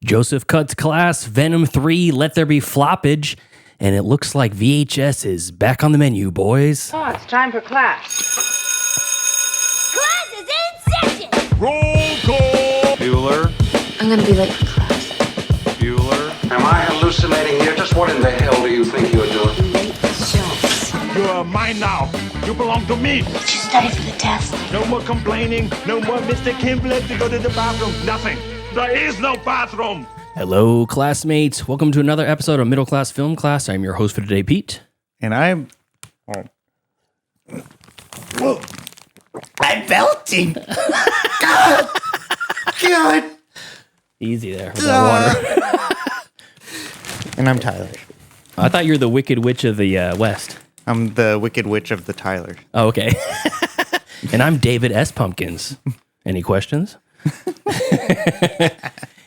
Joseph cuts class, Venom 3, Let There Be Floppage, and it looks like VHS is back on the menu, boys. Oh, it's time for class. Class is in session! Roll call! Bueller? I'm gonna be late for class. Bueller? Am I hallucinating here? Just what in the hell do you think you're doing? Late for Jones. You are mine now. You belong to me. Did you study for the test? No more complaining. No more Mr. Kimblett to go to the bathroom. Nothing. There is no bathroom. Hello, classmates. Welcome to another episode of Middle Class Film Class. I'm your host for today, Pete. And I'm melting. God. Easy there with that water. And I'm Tyler. I thought you were the Wicked Witch of the West. I'm the Wicked Witch of the Tyler. Oh, okay. And I'm David S. Pumpkins. Any questions?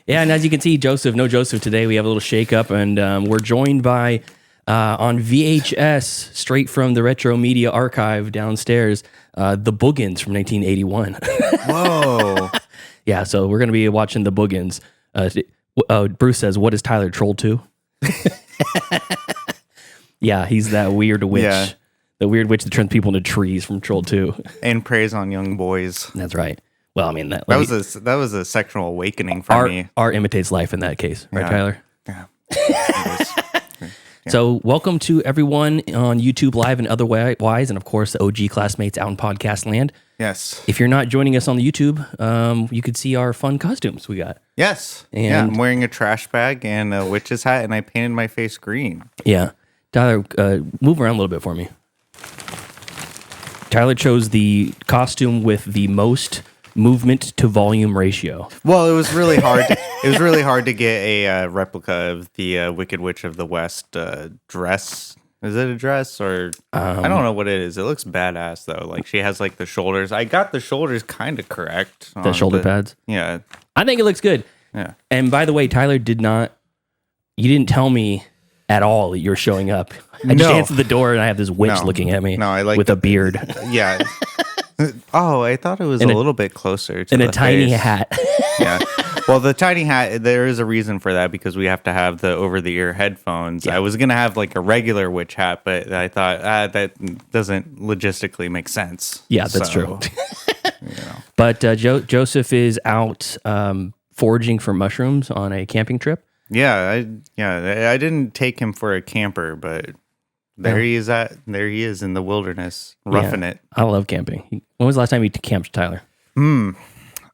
Yeah, and as you can see, no Joseph today. We have a little shake-up, and we're joined by, on VHS, straight from the Retro Media Archive downstairs, The Boogans from 1981. Whoa. Yeah, so we're going to be watching The Boogans. Bruce says, what is Tyler, Troll 2? Yeah, he's that weird witch. Yeah. The weird witch that turns people into trees from Troll 2. And preys on young boys. That's right. Well, I mean, that was a sexual awakening for me. Art imitates life in that case, right, Yeah. Tyler? Yeah. So welcome to everyone on YouTube Live and otherwise, and of course, the OG classmates out in podcast land. Yes. If you're not joining us on the YouTube, you could see our fun costumes we got. Yes. And- yeah, I'm wearing a trash bag and a witch's hat, and I painted my face green. Yeah. Tyler, move around a little bit for me. Tyler chose the costume with the most movement to volume ratio. Well, it was really hard. It was really hard to get a replica of the Wicked Witch of the West dress. Is it a dress or I don't know what it is. It looks badass though. Like she has like the shoulders. I got the shoulders kind of correct. The shoulder pads. Yeah. I think it looks good. Yeah. And by the way, Tyler you didn't tell me at all that you're showing up. I just answered the door and I have this witch looking at me with a beard. Yeah. Oh, I thought it was a little bit closer to and the a tiny face. hat. Yeah. Well, the tiny hat, there is a reason for that because we have to have the over-the-ear headphones. Yeah. I was going to have like a regular witch hat, but I thought that doesn't logistically make sense. Yeah, that's true. You know. But Joseph is out foraging for mushrooms on a camping trip. Yeah, I didn't take him for a camper, but there he is in the wilderness, roughing it. I love camping. When was the last time you camped, Tyler?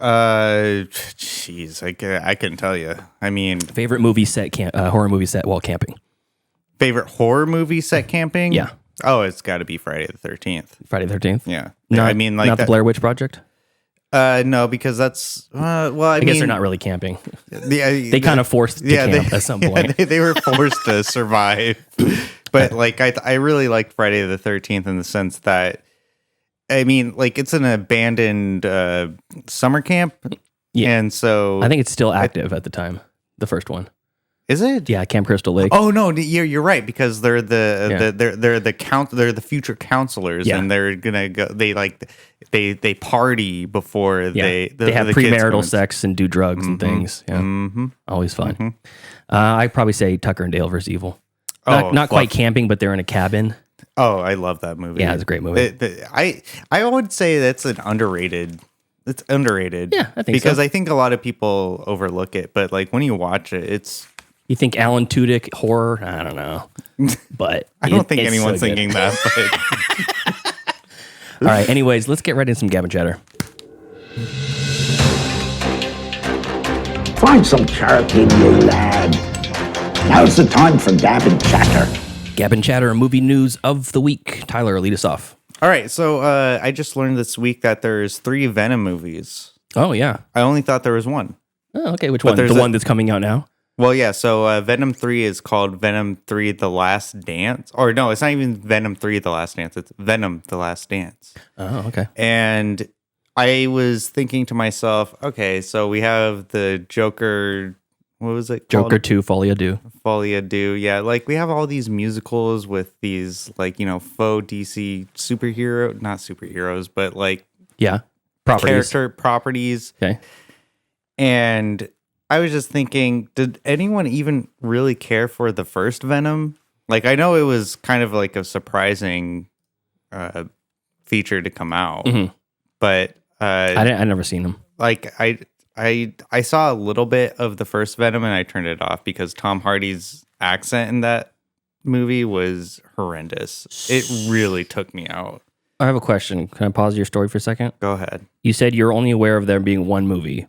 Jeez, I couldn't tell you. I mean, Favorite movie set horror movie set while camping? favorite horror movie set camping? Yeah. Oh, it's got to be Friday the 13th. Friday the 13th? Yeah. Not, I mean, like not the Blair Witch Project? No, because that's well. I guess mean, they're not really camping. They kind of forced to camp at some point. They were forced to survive. But like, I really like Friday the 13th in the sense that, I mean, like it's an abandoned summer camp. Yeah. And so I think it's still active at the time. The first one. Is it? Yeah, Camp Crystal Lake. Oh no, you're right because they're they're the future counselors and they're gonna go. They party before they have the premarital sex and do drugs and things. Yeah, always fun. Mm-hmm. I'd probably say Tucker and Dale vs. Evil. Not quite camping, but they're in a cabin. Oh, I love that movie. Yeah, it's a great movie. I would say that's an underrated. It's underrated. Yeah, I think because so. I think a lot of people overlook it, but like when you watch it, it's. You think Alan Tudyk horror? I don't know, but I don't think it's anyone's so good. thinking that. But All right. Anyways, let's get right into some Gavin chatter. Find some charity, you lad. Now's the time for Gavin chatter. Gavin chatter, movie news of the week. Tyler, lead us off. all right, so I just learned this week that there's 3 Venom movies. Oh yeah. I only thought there was one. Oh, okay. Which one? The one that's coming out now. Well, yeah, so Venom 3 is called Venom 3 The Last Dance. Or no, it's not even Venom 3 The Last Dance. It's Venom The Last Dance. Oh, okay. And I was thinking to myself, okay, so we have the Joker, what was it called? Joker 2, Folie à Deux. Folie à Deux. Yeah, like we have all these musicals with these like, faux DC not superheroes, but like Yeah. Properties. character properties. Okay. And I was just thinking, did anyone even really care for the first Venom? Like, I know it was kind of like a surprising feature to come out, but I never seen him. like I saw a little bit of the first Venom and I turned it off because Tom Hardy's accent in that movie was horrendous. It really took me out. I have a question. Can I pause your story for a second? Go ahead. You said you're only aware of there being one movie,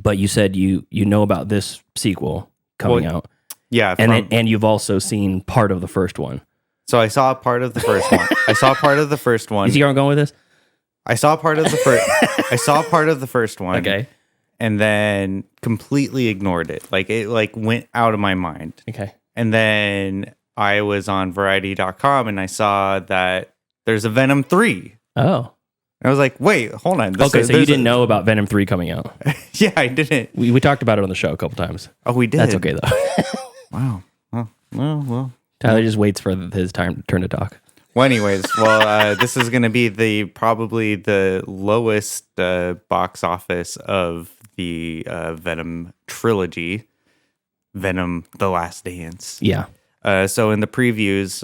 but you said you know about this sequel coming out. Yeah, and you've also seen part of the first one. So I saw part of the first one. I saw part of the first one. You see where I'm going with this? I saw part of the first. I saw part of the first one. Okay. And then completely ignored it. Like it went out of my mind. Okay. And then I was on Variety.com and I saw that there's a Venom 3. Oh. And I was like, wait, hold on. So you didn't know about Venom 3 coming out? Yeah, I didn't. We talked about it on the show a couple times. Oh, we did. That's okay though. Wow. Well. Tyler just waits for his turn to talk. Well, anyways, this is going to be probably the lowest box office of the Venom trilogy, Venom: The Last Dance. Yeah. So in the previews,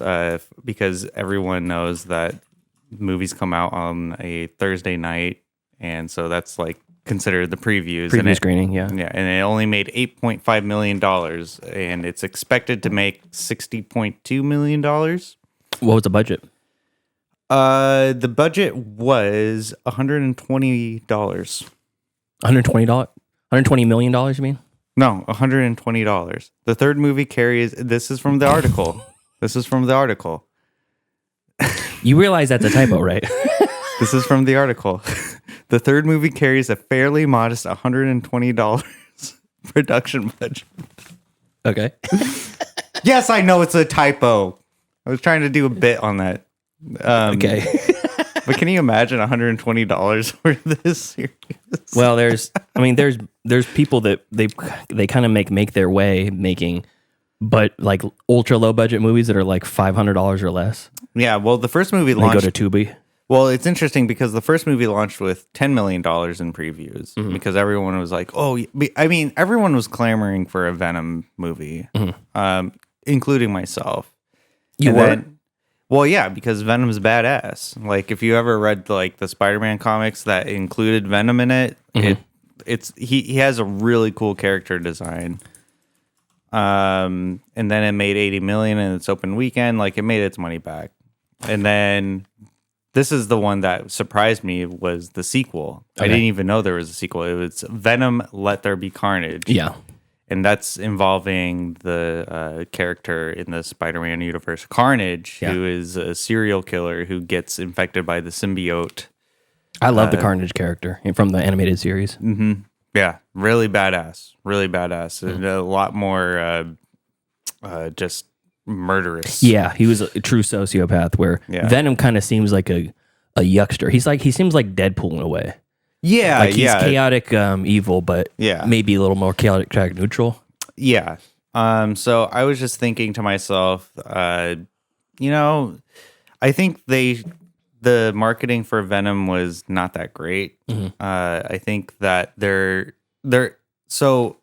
because everyone knows that movies come out on a Thursday night, and so that's like considered the previews. Preview screening, yeah. Yeah, and it only made $8.5 million, and it's expected to make $60.2 million. What was the budget? The budget was $120. $120? $120 million, you mean? No, $120. The third movie carries, this is from the article. You realize that's a typo, right? This is from the article. The third movie carries a fairly modest $120 production budget. Okay. Yes, I know it's a typo. I was trying to do a bit on that. Okay. But can you imagine $120 for this series? Well, there's people that they kind of make their way making, but like ultra low budget movies that are like $500 or less. Yeah, well, the first movie They launched. go to Tubi. Well, it's interesting because the first movie launched with $10 million in previews because everyone was like, everyone was clamoring for a Venom movie, including myself. You were? Well, yeah, because Venom's badass. Like, if you ever read like the Spider-Man comics that included Venom in it, he has a really cool character design. And then it made $80 million in its open weekend. Like, it made its money back. And then this is the one that surprised me was the sequel. Okay. I didn't even know there was a sequel. It was Venom: Let There Be Carnage. Yeah. And that's involving the character in the Spider-Man universe, Carnage, who is a serial killer who gets infected by the symbiote. I love the Carnage character from the animated series. Yeah, really badass. And a lot more just murderous. Yeah, he was a true sociopath where Venom kind of seems like a yuckster. He seems like Deadpool in a way. Yeah, like he's chaotic evil, but maybe a little more chaotic neutral. Yeah. So I was just thinking to myself, I think the marketing for Venom was not that great. I think that so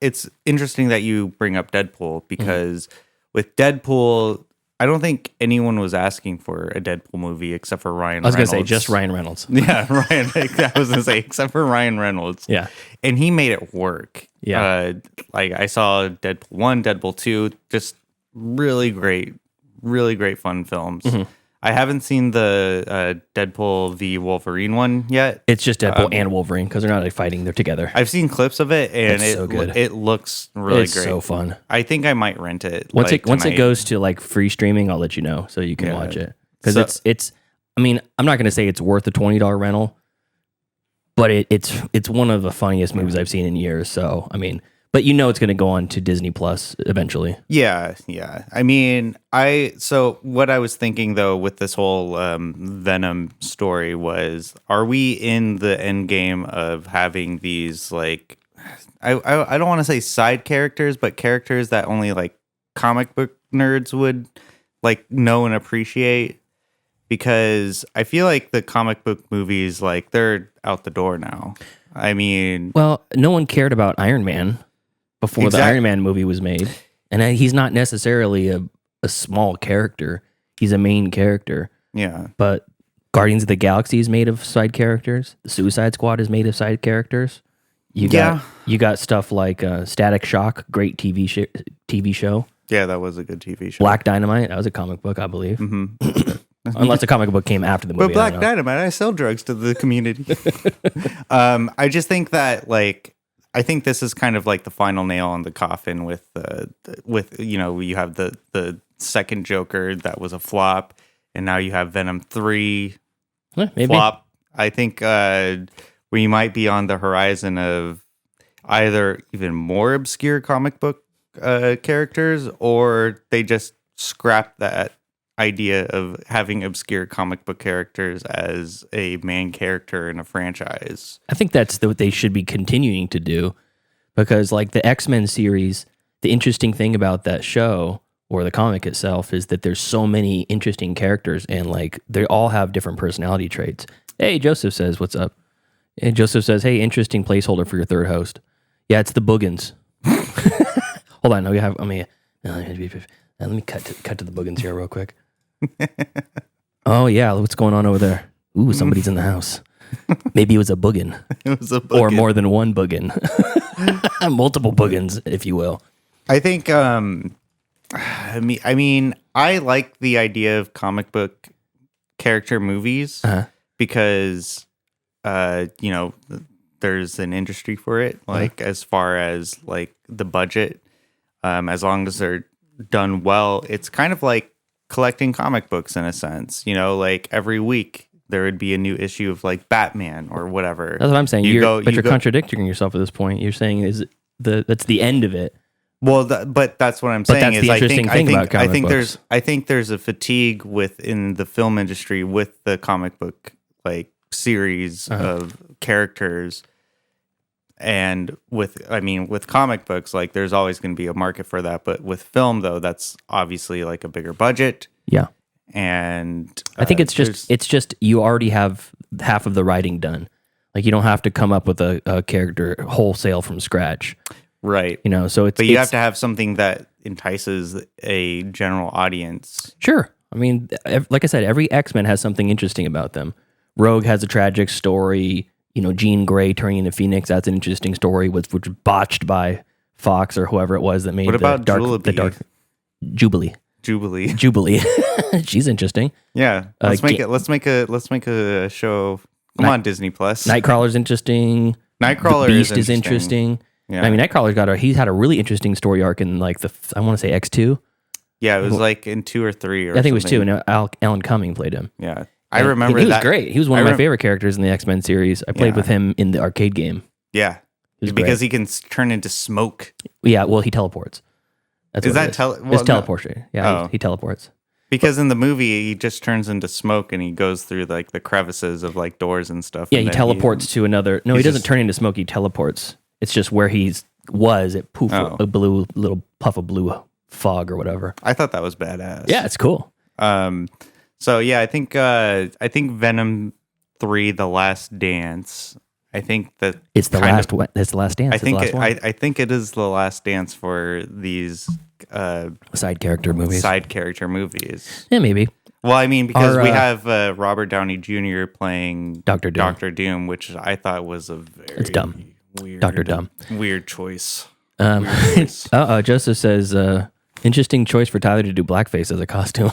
it's interesting that you bring up Deadpool because with Deadpool, I don't think anyone was asking for a Deadpool movie except for Ryan Reynolds. I was going to say just Ryan Reynolds. Yeah, Ryan. I was going to say except for Ryan Reynolds. Yeah. And he made it work. Yeah. Like I saw Deadpool 1, Deadpool 2, just really great fun films. I haven't seen the Deadpool v Wolverine one yet. It's just Deadpool and Wolverine because they're not like fighting; they're together. I've seen clips of it, and it's so good. It looks really it's great. So fun. I think I might rent it once it goes to like free streaming. I'll let you know so you can watch it because it's. I mean, I'm not going to say it's worth the $20 rental, but it's one of the funniest movies I've seen in years. So I mean. But it's going to go on to Disney Plus eventually. Yeah. I mean, so what I was thinking though with this whole Venom story was, are we in the end game of having these like, I don't want to say side characters, but characters that only like comic book nerds would like know and appreciate? Because I feel like the comic book movies, like they're out the door now. I mean, Well, no one cared about Iron Man before the Iron Man movie was made. And he's not necessarily a small character. He's a main character. yeah. But Guardians of the Galaxy is made of side characters. The Suicide Squad is made of side characters. You got stuff like Static Shock, great TV show. Yeah, that was a good TV show. Black Dynamite, that was a comic book, I believe. Unless the comic book came after the movie. But Black Dynamite, I sell drugs to the community. I just think that, like, I think this is kind of like the final nail on the coffin with you know, you have the second Joker that was a flop, and now you have Venom 3 Maybe. flop. I think we might be on the horizon of either even more obscure comic book characters, or they just scrap that idea of having obscure comic book characters as a main character in a franchise. I think that's what they should be continuing to do, because like the X-Men series, the interesting thing about that show or the comic itself is that there's so many interesting characters, and like they all have different personality traits. Hey, Joseph says, what's up? And Joseph says, hey, interesting placeholder for your third host. Yeah, it's the Boogans. Hold on, no, we have. Let me cut to the Boogans here real quick. Oh yeah, what's going on over there? Ooh, somebody's in the house. Maybe it was a Boogin. It was a Boogin. Or more than one Boogin. Multiple Boogans, if you will. I think. I mean, I like the idea of comic book character movies because, you know, there's an industry for it. Like as far as like the budget, as long as they're done well, it's kind of like collecting comic books in a sense. You know, like every week there would be a new issue of like Batman or whatever. That's what I'm saying. You're contradicting yourself at this point. You're saying that's the end of it. Well, but that's what I'm saying. That's is the interesting thing about comic books. I think there's a fatigue within the film industry with the comic book like series of characters, and with comic books, like there's always going to be a market for that. But with film, though, that's obviously like a bigger budget. Yeah, and I think it's just you already have half of the writing done. Like you don't have to come up with a character wholesale from scratch. Right. You know, so you have to have something that entices a general audience. Sure. I mean, like I said, every X-Men has something interesting about them. Rogue has a tragic story. You know, Jean Grey turning into Phoenix, that's an interesting story, which was botched by Fox or whoever it was that made the Jubilee. Jubilee. She's interesting. Yeah. Let's make a show. Come on, Disney Plus. Nightcrawler's interesting. Nightcrawler the Beast is interesting. Yeah. I mean, Nightcrawler's he's had a really interesting story arc in like I want to say X2. Yeah, it was like in 2 or 3 or I think it was 2, and Alan Cumming played him. Yeah. I remember he was great. He was one of my favorite characters in the X-Men series. I played with him in the arcade game. Yeah. Because he can turn into smoke. Yeah, well, he teleports. That's is that it's teleportation. Yeah, he teleports. Because in the movie, he just turns into smoke and he goes through like the crevices of like doors and stuff. Yeah, he teleports to another. No, he doesn't turn into smoke. He teleports. It's just where he was. It poof, a blue little puff of blue fog or whatever. I thought that was badass. Yeah, it's cool. So yeah, I think Venom 3: The Last Dance. I think that it's the last. It's the last dance. I think it is the last dance for these side character movies. Yeah, maybe. Well, I mean, because we have Robert Downey Jr. playing Doctor Doom, which I thought was a very weird, Dr. Dumb, weird choice. Joseph says, interesting choice for Tyler to do blackface as a costume.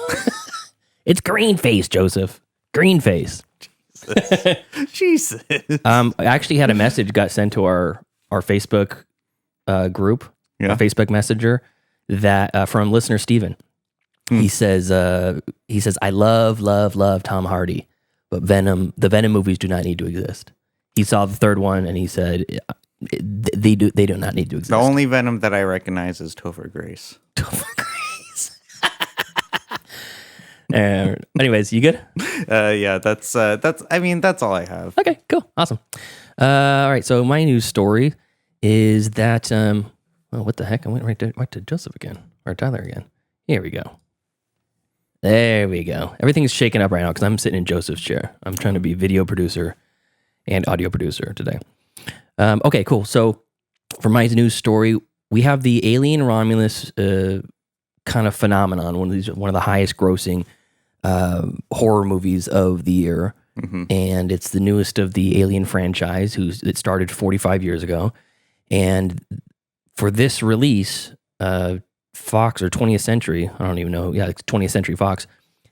It's green face, Joseph. Green face. Jesus. I actually had a message got sent to our Facebook group, our Facebook Messenger, that from listener Steven. He says, I love Tom Hardy, but the Venom movies do not need to exist. He saw the third one and he said they do not need to exist. The only Venom that I recognize is Topher Grace. Anyways, you good? Yeah, that's all I have. Okay, cool. Awesome. All right. So my news story is that, what the heck? I went right to Joseph again, or Tyler again. Here we go. There we go. Everything's shaking up right now because I'm sitting in Joseph's chair. I'm trying to be video producer and audio producer today. Okay, cool. So for my news story, we have the Alien Romulus kind of phenomenon, one of the highest grossing horror movies of the year. And it's the newest of the Alien franchise, it started 45 years ago. And for this release, Fox or 20th Century, I don't even know, it's 20th Century Fox,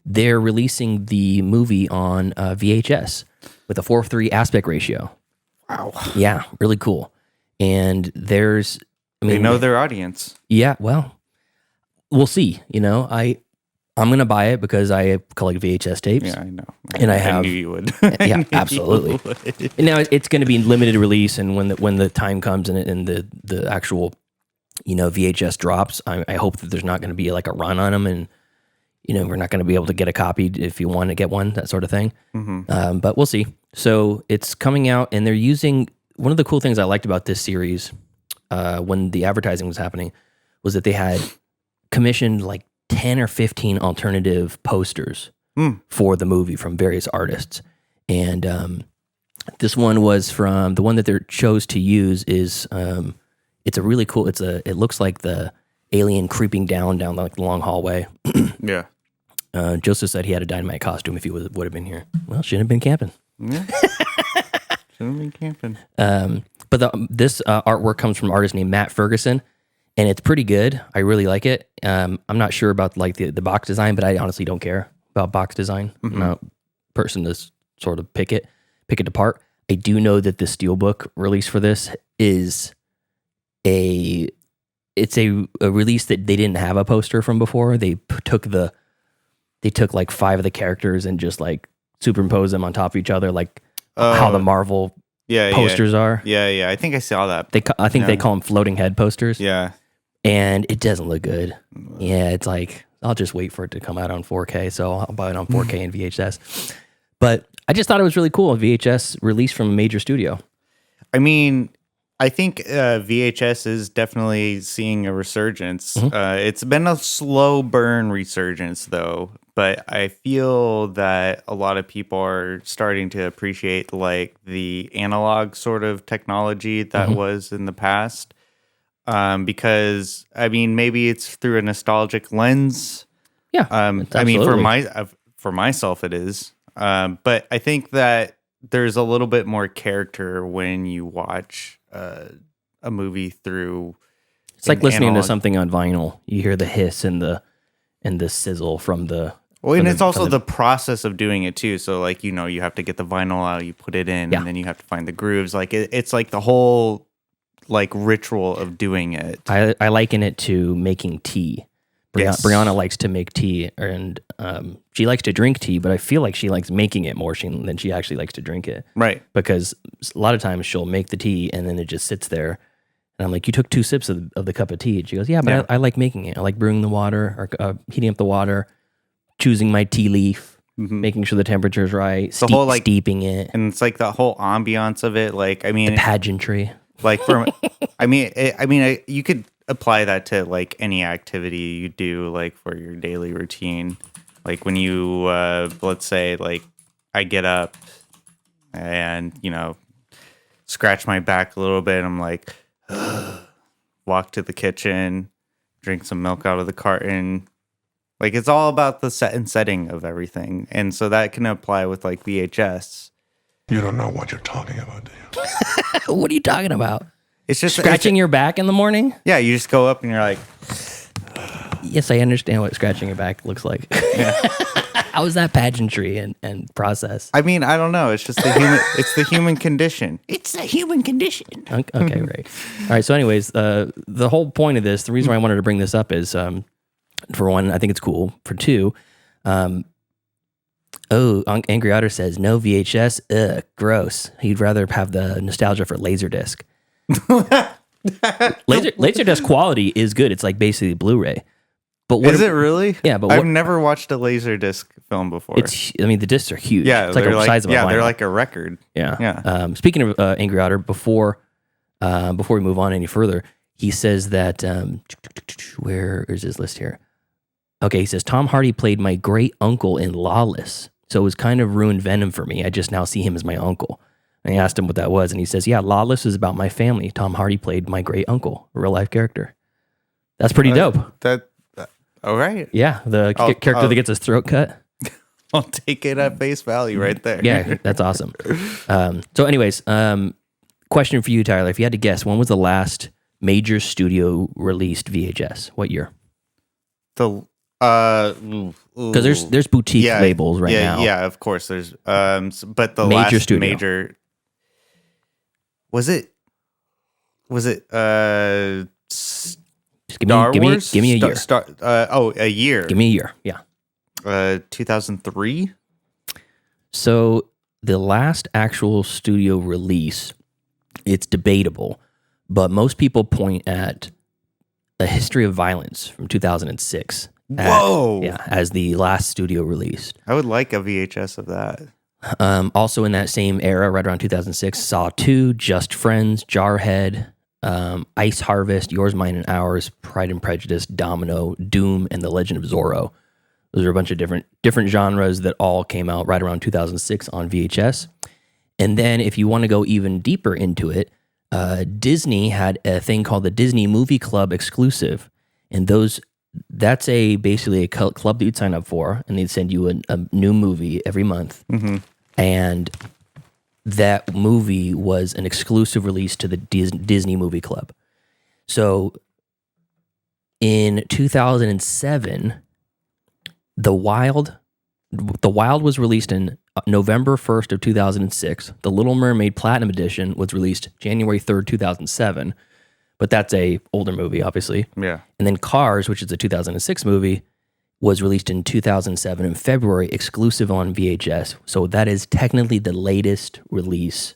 they're releasing the movie on VHS with a 4:3 aspect ratio. Wow. Yeah, really cool. And They know their audience. Yeah, well, we'll see. I'm gonna buy it because I collect VHS tapes. Yeah, I know. And I knew you would. Yeah, absolutely. And now it's going to be in limited release, and when the time comes and the actual VHS drops, I hope that there's not going to be like a run on them, and we're not going to be able to get a copy if you want to get one, that sort of thing. But we'll see. So it's coming out, and they're using one of the cool things I liked about this series when the advertising was happening was that they had commissioned like 10 or 15 alternative posters for the movie from various artists. And this one was from the one that they chose to use is it's a really cool, it looks like the alien creeping down like the long hallway. Yeah. Joseph said he had a dynamite costume if he would have been here. Well, shouldn't have been camping. Yeah. Shouldn't have been camping. But this artwork comes from an artist named Matt Ferguson. And it's pretty good. I really like it. I'm not sure about like the box design, but I honestly don't care about box design. I'm not a person to sort of pick it apart. I do know that the Steelbook release for this is a release that they didn't have a poster from before. They took like 5 of the characters and just like superimposed them on top of each other, like how the Marvel posters are. Yeah. I think I saw that. I think they call them floating head posters. Yeah. And it doesn't look good. Yeah, it's like, I'll just wait for it to come out on 4K, so I'll buy it on 4K and VHS. But I just thought it was really cool, a VHS release from a major studio. I mean, I think VHS is definitely seeing a resurgence. It's been a slow burn resurgence, though. But I feel that a lot of people are starting to appreciate like the analog sort of technology that was in the past. Because I mean, maybe it's through a nostalgic lens. Yeah. I mean, for myself, it is. But I think that there's a little bit more character when you watch a movie through. It's like listening to something on vinyl. You hear the hiss and the sizzle from the. Well, and it's also the process of doing it too. So, like, you have to get the vinyl out, you put it in, and then you have to find the grooves. Like, it's like the whole like ritual of doing it. I liken it to making tea. Brianna likes to make tea, and she likes to drink tea, but I feel like she likes making it more than she actually likes to drink it. Right. Because a lot of times she'll make the tea, and then it just sits there. And I'm like, you took 2 sips of the cup of tea. And she goes, yeah, but I like making it. I like brewing the water, or heating up the water, choosing my tea leaf, making sure the temperature is right, the whole, like, steeping it. And it's like the whole ambiance of it. Like, I mean, the pageantry. Like, you could apply that to like any activity you do, like for your daily routine. Like when you, let's say, like I get up and scratch my back a little bit. I'm like, walk to the kitchen, drink some milk out of the carton. Like, it's all about the set and setting of everything, and so that can apply with like VHS. You don't know what you're talking about, do you? What are you talking about? It's just scratching your back in the morning? Yeah, you just go up and you're like... Yes, I understand what scratching your back looks like. Yeah. How is that pageantry and process? I mean, I don't know. It's just it's the human condition. It's the human condition. Okay, right. All right, so anyways, the whole point of this, the reason why I wanted to bring this up is, for one, I think it's cool. For two, Angry Otter says, no VHS, gross. He'd rather have the nostalgia for Laserdisc. Laserdisc quality is good. It's like basically Blu-ray. But is it really? Yeah, but I've never watched a Laserdisc film before. The discs are huge. Yeah, it's like the size of a vinyl. They're like a record. Yeah. Speaking of Angry Otter, before we move on any further, he says that where is his list here? Okay, he says Tom Hardy played my great uncle in Lawless, so it was kind of ruined Venom for me. I just now see him as my uncle. And I asked him what that was, and he says, yeah, Lawless is about my family. Tom Hardy played my great uncle, a real life character. That's pretty dope. All right. Yeah, the character that gets his throat cut. I'll take it at face value right there. Yeah, that's awesome. So anyways, question for you, Tyler. If you had to guess, when was the last major studio released VHS? What year? Because there's boutique labels right now. Yeah, of course. There's but the Major last studio. major was it Just give me a year. A year. Give me a year. Yeah. 2003. So the last actual studio release, it's debatable, but most people point at A History of Violence from 2006. Whoa! As the last studio released. I would like a VHS of that. Also in that same era, right around 2006, Saw 2, Just Friends, Jarhead, Ice Harvest, Yours, Mine, and Ours, Pride and Prejudice, Domino, Doom, and The Legend of Zorro. Those are a bunch of different genres that all came out right around 2006 on VHS. And then if you want to go even deeper into it, Disney had a thing called the Disney Movie Club exclusive. And that's basically a club that you'd sign up for, and they'd send you a new movie every month. Mm-hmm. And that movie was an exclusive release to the Disney Movie Club. So in 2007, The Wild was released in November 1st of 2006. The Little Mermaid Platinum Edition was released January 3rd, 2007. But that's a older movie, obviously. Yeah. And then Cars, which is a 2006 movie, was released in 2007 in February, exclusive on VHS. So that is technically the latest release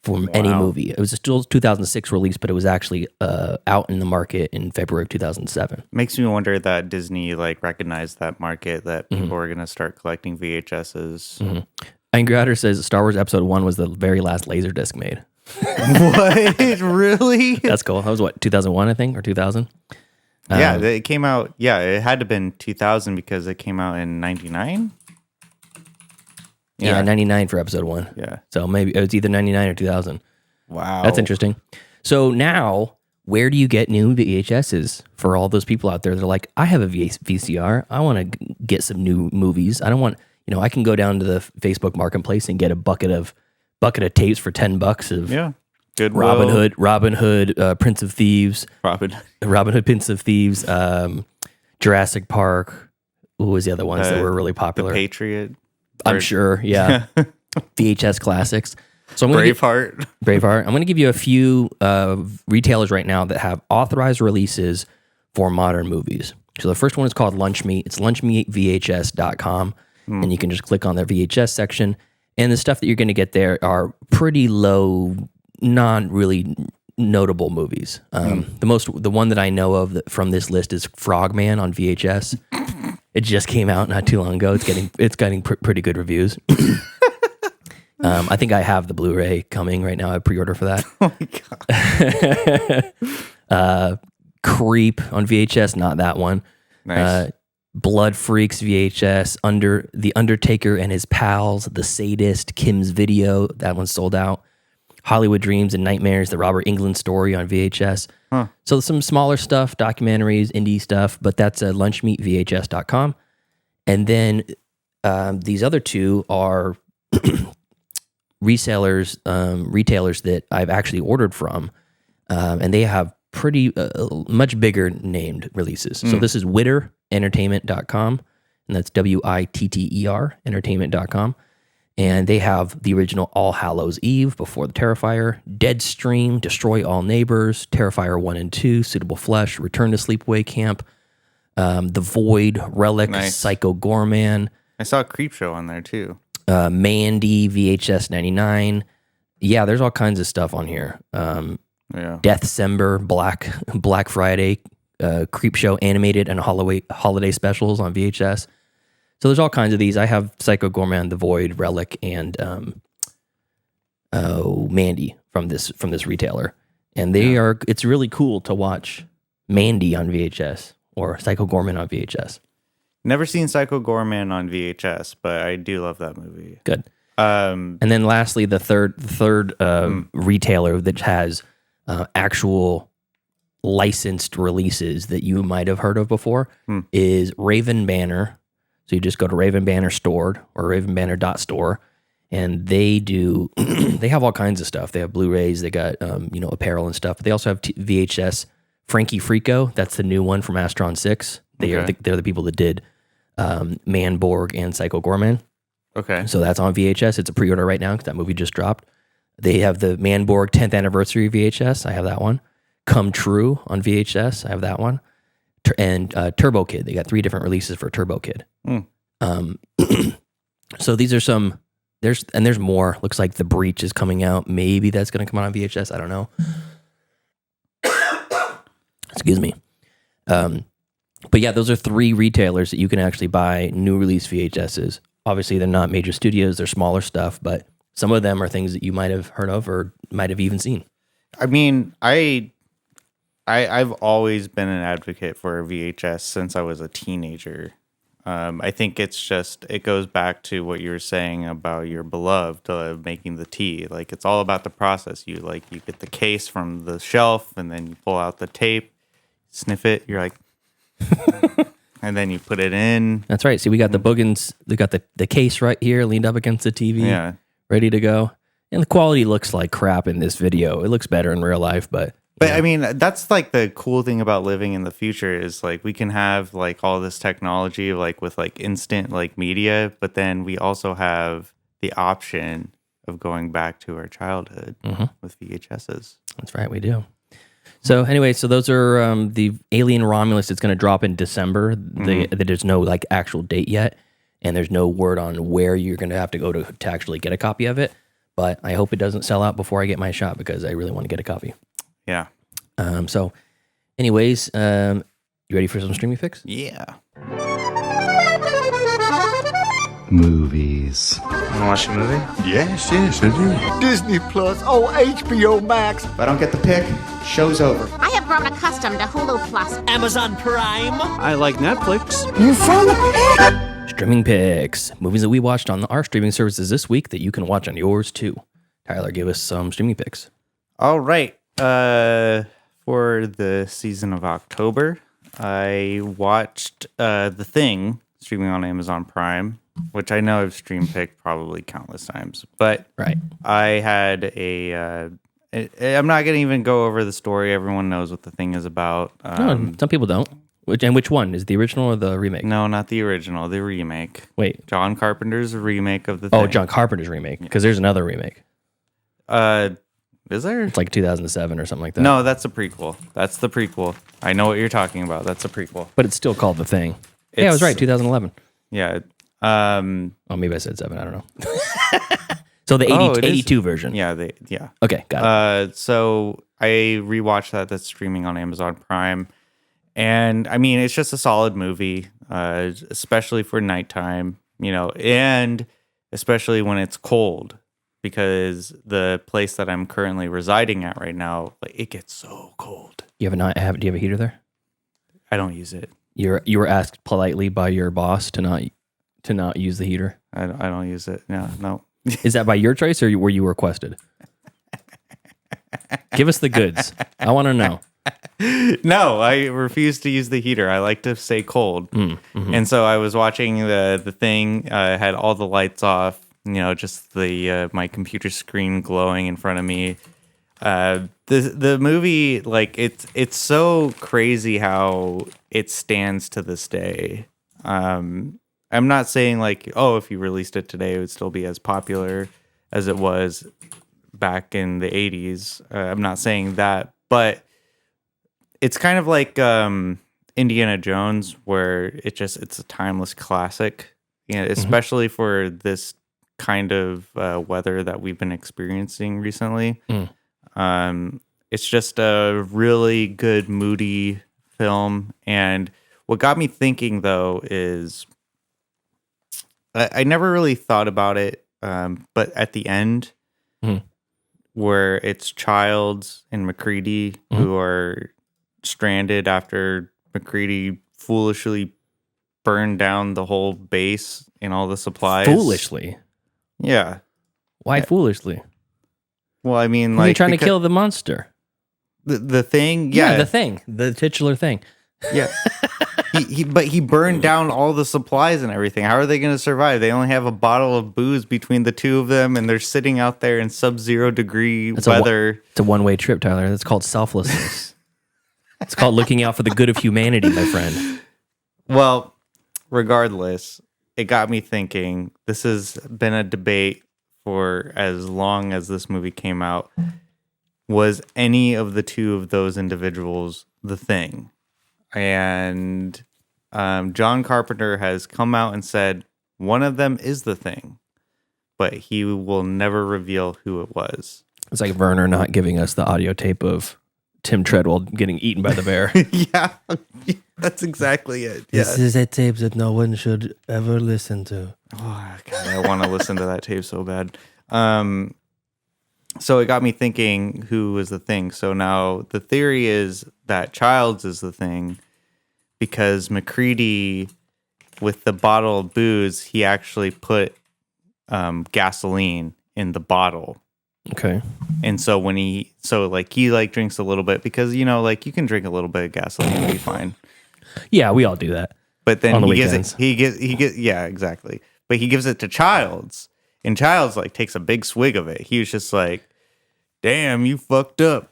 from any movie. It was still 2006 release, but it was actually out in the market in February of 2007. Makes me wonder that Disney recognized that market, that people were going to start collecting VHSs. Mm-hmm. Angry Otter says Star Wars Episode 1 was the very last Laserdisc made. What? Really? That's cool. That was 2001, I think, or 2000? Yeah, it came out. Yeah, it had to have been 2000 because it came out in 99. Yeah, 99 for Episode 1. Yeah. So maybe it was either 99 or 2000. Wow. That's interesting. So now, where do you get new VHSs for all those people out there that are like, I have a VCR. I want to get some new movies. I don't want, I can go down to the Facebook Marketplace and get a bucket of tapes for $10 of Goodwill. Robin Hood, Prince of Thieves, Robin Hood, Prince of Thieves, Jurassic Park. What was the other ones that were really popular? The Patriot. I'm sure, yeah. VHS classics. So I'm Braveheart. Braveheart. I'm going to give you a few retailers right now that have authorized releases for modern movies. So the first one is called Lunch Meat. It's lunchmeatvhs.com, and you can just click on their VHS section. And the stuff that you're going to get there are pretty low, not really notable movies. The one that I know of from this list is Frogman on VHS. It just came out not too long ago. It's getting pretty good reviews. I think I have the Blu-ray coming right now. I pre-order for that. Oh my god. Creep on VHS, not that one. Nice. Blood Freaks VHS, The Undertaker and His Pals, The Sadist, Kim's Video, that one's sold out. Hollywood Dreams and Nightmares, The Robert Englund Story on VHS. Huh. So some smaller stuff, documentaries, indie stuff, but that's lunchmeatvhs.com. And then these other two are retailers that I've actually ordered from, and they have pretty much bigger named releases. So this is witterentertainment.com, and that's WITTER entertainment.com. And they have the original All Hallows Eve, Before the Terrifier, Deadstream, Destroy All Neighbors, Terrifier 1 and 2, Suitable Flesh, Return to Sleepaway Camp, The Void, Relic, Nice. Psycho Gorman. I saw a Creepshow on there too. Mandy, VHS 99. Yeah, there's all kinds of stuff on here. Deathcember, Black Friday, Creepshow animated and holiday specials on VHS. So there's all kinds of these. I have Psycho Gorman, The Void, Relic, and Mandy from this retailer. And it's really cool to watch Mandy on VHS or Psycho Gorman on VHS. Never seen Psycho Gorman on VHS, but I do love that movie. Good. And then lastly, the third retailer that has actual licensed releases that you might have heard of before is Raven Banner. So you just go to Raven Banner Store or ravenbanner.store, and they do they have all kinds of stuff. They have Blu-rays, they got apparel and stuff. But they also have VHS Frankie Frico. That's the new one from Astron 6. They're the people that did Manborg and Psycho Gorman. Okay. So that's on VHS. It's a pre-order right now because that movie just dropped. They have the Manborg 10th anniversary VHS. I have that one. Come True on VHS. I have that one. And Turbo Kid. They got 3 different releases for Turbo Kid. So these are some. There's more. Looks like The Breach is coming out. Maybe that's going to come out on VHS. I don't know. Excuse me. But yeah, those are 3 retailers that you can actually buy new release VHSs. Obviously, they're not major studios; they're smaller stuff, but some of them are things that you might have heard of or might have even seen. I mean, I've always been an advocate for a VHS since I was a teenager. I think it goes back to what you were saying about your beloved making the tea. Like, it's all about the process. You get the case from the shelf, and then you pull out the tape, sniff it. You're like, and then you put it in. That's right. See, we got the boogans. We got the case right here, leaned up against the TV, ready to go. And the quality looks like crap in this video. It looks better in real life, but I mean, that's like the cool thing about living in the future is like we can have like all this technology like with like instant like media, but then we also have the option of going back to our childhood with VHSs. That's right, we do. So anyway, those are the Alien Romulus. It's going to drop in December. There's no like actual date yet, and there's no word on where you're going to have to go to actually get a copy of it. But I hope it doesn't sell out before I get my shot because I really want to get a copy. Yeah. So anyways, you ready for some streaming picks? Yeah. Movies. Wanna watch a movie? Yes, I do. Disney Plus. Oh, HBO Max. If I don't get the pick, show's over. I have grown accustomed to Hulu Plus. Amazon Prime. I like Netflix. You found it? Streaming picks. Movies that we watched on our streaming services this week that you can watch on yours too. Tyler, give us some streaming picks. All right. For the season of October, I watched The Thing streaming on Amazon Prime, which I know I've stream picked probably countless times. But I had I'm not going to even go over the story. Everyone knows what The Thing is about. No, some people don't. Which one? Is it the original or the remake? No, not the original. The remake. Wait. John Carpenter's remake of The Thing. Oh, John Carpenter's remake. Because there's another remake. Is there? It's like 2007 or something like that. No, that's a prequel. That's the prequel. I know what you're talking about. That's a prequel. But it's still called The Thing. Yeah, I was right. 2011. Yeah. Oh, maybe I said 7. I don't know. So the 82 version. Yeah. Okay, got it. So I rewatched that. That's streaming on Amazon Prime. And I mean, it's just a solid movie, especially for nighttime, and especially when it's cold. Because the place that I'm currently residing at right now, like it gets so cold. Do you have a heater there? I don't use it. You were asked politely by your boss to not use the heater. I don't use it. No. Is that by your choice or were you requested? Give us the goods. I want to know. No, I refuse to use the heater. I like to stay cold. And so I was watching the Thing. Had all the lights off. Just the my computer screen glowing in front of me. The movie, like it's so crazy how it stands to this day. I'm not saying like, if you released it today, it would still be as popular as it was back in the 80s. I'm not saying that, but it's kind of like Indiana Jones, where it's a timeless classic. Especially for this kind of weather that we've been experiencing recently. It's just a really good moody film. And what got me thinking though is I never really thought about it, but at the end where it's Childs and McCready who are stranded after McCready foolishly burned down the whole base and all the supplies. Foolishly? Yeah. Why foolishly? Well, I mean, Like like trying to kill the monster. the thing. Yeah, Yeah, the thing, the titular thing. yeah. But he burned down all the supplies and everything. How are they going to survive? They only have a bottle of booze between the two of them, and they're sitting out there in sub-zero degree weather. It's a one-way trip, Tyler. That's called selflessness. It's called looking out for the good of humanity, my friend. Well, regardless, it got me thinking. This has been a debate for as long as this movie came out. Was any of the two of those individuals the thing? And John Carpenter has come out and said one of them is the thing, but he will never reveal who it was. It's like Werner not giving us the audio tape of Tim Treadwell getting eaten by the bear. Yeah, that's exactly it. Yeah. This is a tape that no one should ever listen to. Oh, God, I want to listen to that tape so bad. So it got me thinking, who was the thing? So now the theory is that Childs is the thing because McCready, with the bottle of booze, he actually put gasoline in the bottle. Okay. And so when he drinks a little bit because, you know, like you can drink a little bit of gasoline and be fine. Yeah, we all do that. But then on the he weekends. yeah, exactly. But he gives it to Childs, and Childs like takes a big swig of it. He was just like, "Damn, you fucked up."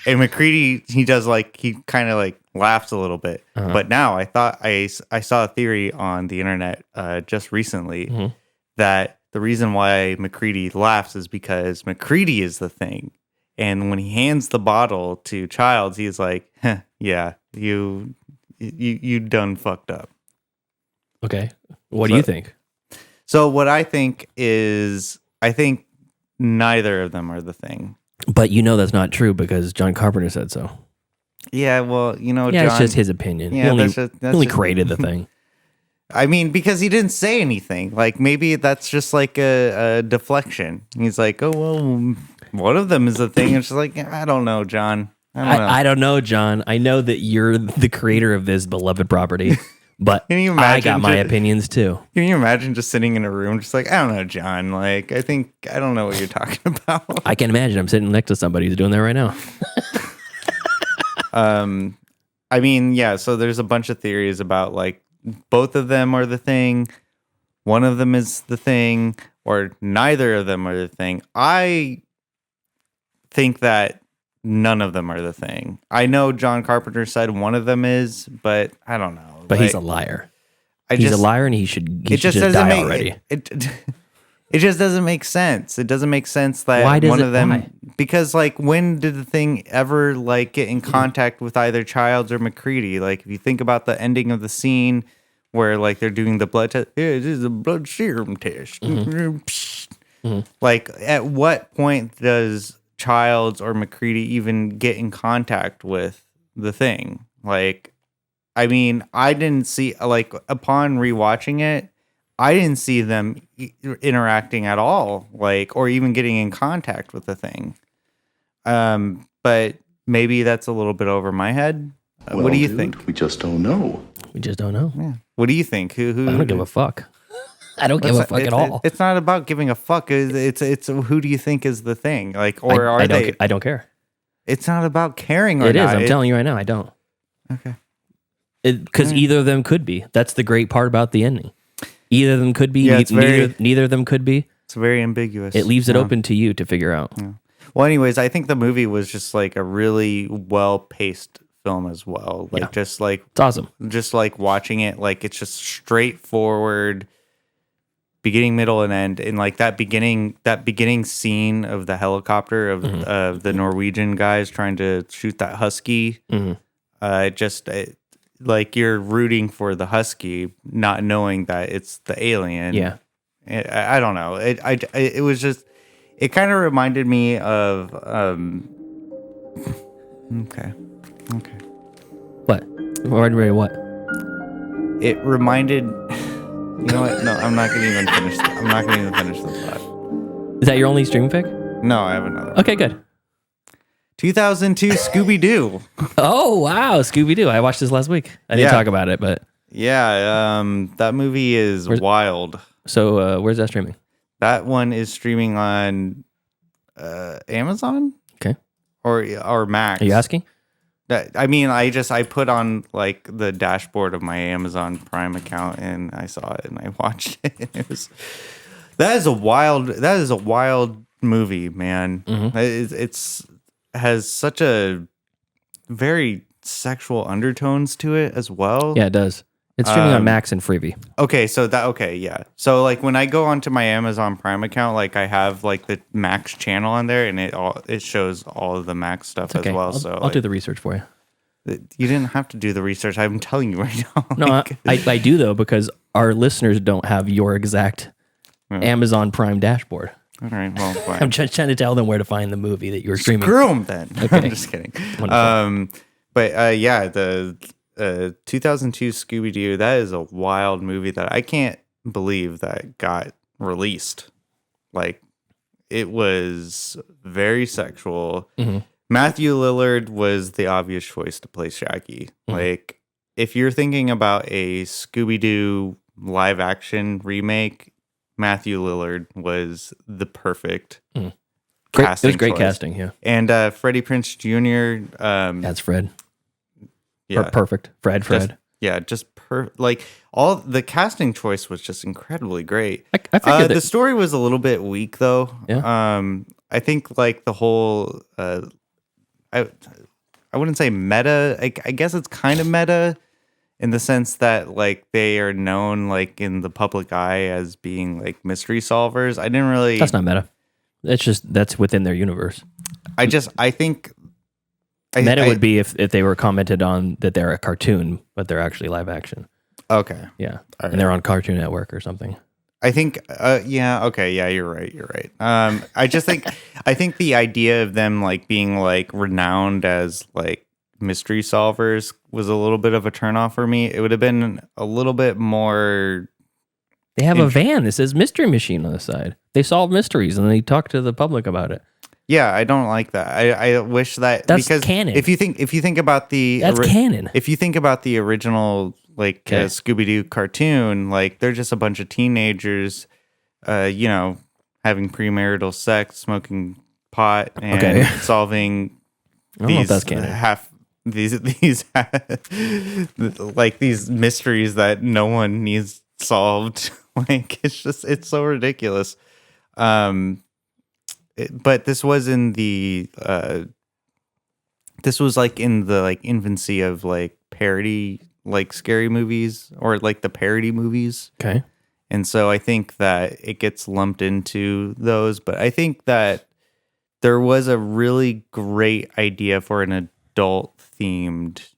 And McCready, he kind of like laughs a little bit. Uh-huh. But now I thought I saw a theory on the internet just recently that the reason why McCready laughs is because McCready is the thing. And when he hands the bottle to Childs, he's like, "Yeah, you done fucked up." Okay. What do you think? So what I think is, I think neither of them are the thing. But you know that's not true because John Carpenter said so. Yeah, well, you know, Yeah, John, it's just his opinion. Yeah, he only, that's he only just- created the thing. I mean, because he didn't say anything. Like, maybe that's just like a deflection. He's like, "Oh, well, one of them is the thing." It's just like, I don't know, John. I don't know, John. I know that you're the creator of this beloved property, but Can you I got imagine my just- opinions too. Can you imagine just sitting in a room, just like, I don't know, John. Like, I don't know what you're talking about. I can imagine I'm sitting next to somebody who's doing that right now. I mean, yeah, so there's a bunch of theories about like both of them are the thing, one of them is the thing, or neither of them are the thing. I think that none of them are the thing. I know John Carpenter said one of them is, but I don't know. But he's a liar. I He's just- a liar and he should It just just doesn't die make already. It just doesn't make sense. It doesn't make sense that Why does one it- of them why? because like when did the thing ever like get in contact with either Childs or McCready? Like if you think about the ending of the scene where like they're doing the blood test, yeah, this is a blood serum test. Like at what point does Childs or McCready even get in contact with the thing? Like, I mean, I didn't see like upon rewatching it, I didn't see them interacting at all, like, or even getting in contact with the thing. But maybe that's a little bit over my head. What do you think? We just don't know. We just don't know. Yeah. What do you think? Who? I don't give a fuck. I don't give a fuck at all. It's not about giving a fuck. It's who do you think is the thing? Like, or are they? I don't care. It's not about caring or It is. not. I'm telling you right now, I don't. Okay. Because either of them could be. That's the great part about the ending. Either of them could be. Yeah, it's very- neither of them could be. It's very ambiguous. It leaves it open to you to figure out. Well, anyways, I think the movie was just like a really well-paced film as well. Like, Yeah. just like It's awesome. just like watching it, like it's just straightforward, beginning, middle, and end. And like that beginning scene of the helicopter of the Norwegian guys trying to shoot that husky. Like you're rooting for the husky, not knowing that it's the alien. Yeah. I don't know. It was just, it kind of reminded me of okay. What? What? It reminded, you know what? No, I'm not gonna even finish. I'm not gonna even finish the thought. Is that your only streaming pick? No, I have another. Okay, good. 2002 Scooby-Doo. Oh, wow. Scooby-Doo. I watched this last week. I didn't Yeah. talk about it, but Yeah, that movie is wild. so where's that streaming? That one is streaming on Amazon. Okay. Or Max. Are you asking? I mean, I put on like the dashboard of my Amazon Prime account and I saw it and I watched it. That is a wild movie, man. It's has such a very sexual undertones to it as well. Yeah, it does. It's streaming on Max and Freevee. Yeah. So like when I go onto my Amazon Prime account, like I have like the Max channel on there, and it shows all of the Max stuff as well. I'll do the research for you. You didn't have to do the research. I'm telling you right now. No, I do though, because our listeners don't have your exact Amazon Prime dashboard. All right. Well, fine. I'm just trying to tell them where to find the movie that you're streaming. Screw them then. Okay. I'm just kidding. The 2002 Scooby-Doo, that is a wild movie that I can't believe that got released. Like, it was very sexual. Matthew Lillard was the obvious choice to play Shaggy. Like, if you're thinking about a Scooby-Doo live action remake, Matthew Lillard was the perfect casting. It was great choice. casting, yeah. And Freddie Prinze Jr. That's Fred. Yeah. Perfect. Fred. Like all the casting choice was just incredibly great. I figured the story was a little bit weak though. Yeah. I think like the whole I wouldn't say meta. I guess it's kind of meta in the sense that like they are known like in the public eye as being like mystery solvers. I didn't really. That's not meta. That's within their universe. I think. Meta would be if they were commented on that they're a cartoon, but they're actually live action. Okay. Yeah. Right. And they're on Cartoon Network or something. I think, okay. Yeah, you're right. I just think, I think the idea of them like being like renowned as like mystery solvers was a little bit of a turnoff for me. It would have been a little bit more. They have a van that says Mystery Machine on the side. They solve mysteries and they talk to the public about it. Yeah, I don't like that. I wish that that's because canon. If you think about the canon. If you think about the original like Scooby-Doo cartoon, like they're just a bunch of teenagers, having premarital sex, smoking pot, and solving these like these mysteries that no one needs solved. Like it's so ridiculous. But this was in the this was like in the like infancy of like parody like scary movies or like the parody movies. Okay. And so I think that it gets lumped into those, but I think that there was a really great idea for an adult themed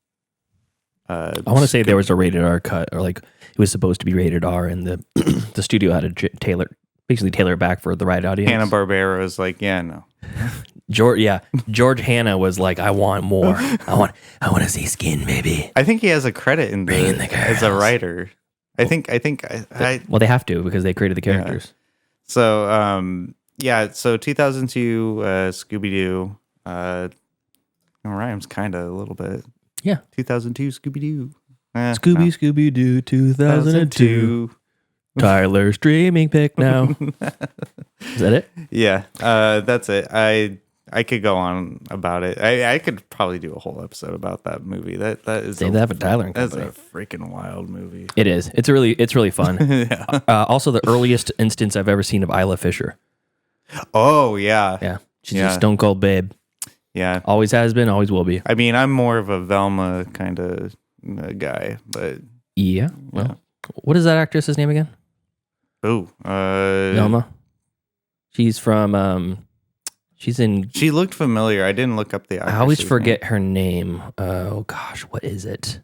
I want to say there was a rated R cut, or like it was supposed to be rated R, and the studio had to tailor it back for the right audience. Hanna-Barbera was like, yeah, no. George Hanna was like, I want more. I want to see skin, baby. I think he has a credit in as a writer. I think well, they have to because they created the characters. Yeah. So 2002 Scooby-Doo rhymes kind of a little bit. Yeah. 2002 Scooby-Doo. Scooby-Doo 2002. Tyler streaming pick now. Is that it? Yeah, that's it. I could go on about it. I could probably do a whole episode about that movie. That is Save that for Tyler and That's company. a freaking wild movie. It is. It's really fun. Yeah. Also, the earliest instance I've ever seen of Isla Fisher. Oh yeah, yeah. She's a stone cold babe. Yeah, always has been, always will be. I mean, I'm more of a Velma kind of guy, but yeah. Well, what is that actress's name again? Oh, Velma. She's from. She's in. She looked familiar. I didn't look up the actress. I always forget her name. Oh gosh, what is it?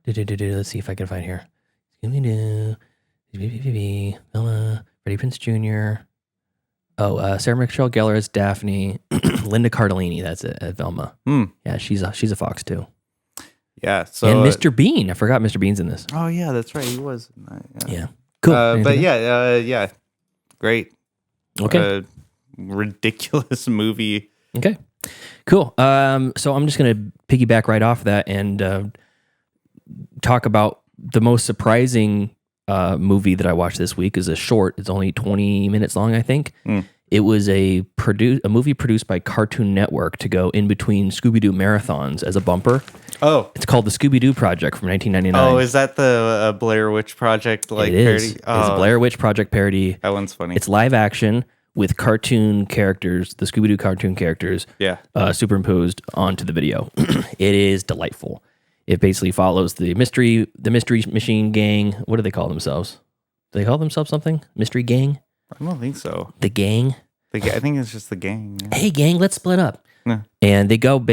Let's see if I can find here. Velma, Freddie Prinze Jr. Oh, Sarah Michelle Gellar as Daphne. Linda Cardellini. That's it. Velma. Yeah, she's a fox too. Yeah. So and Mr. Bean. I forgot Mr. Bean's in this. Oh yeah, that's right. He was in that. Yeah. Cool. But yeah, great. Okay. Ridiculous movie. Okay. Cool. So I'm just gonna piggyback right off that and talk about the most surprising movie that I watched this week is a short. It's only 20 minutes long, I think. It was a movie produced by Cartoon Network to go in between Scooby-Doo marathons as a bumper. Oh, It's called the Scooby-Doo Project from 1999. oh, is that the Blair Witch Project it is. parody? It's a Blair Witch Project parody. That one's funny. It's live action with cartoon characters, the Scooby-Doo cartoon characters, Yeah. Superimposed onto the video. It is delightful. It basically follows the mystery machine gang. What do they call themselves? Do they call themselves something? Mystery gang? I don't think so. The gang? I think it's just the gang. Yeah. Hey gang, let's split up. Yeah. And they go,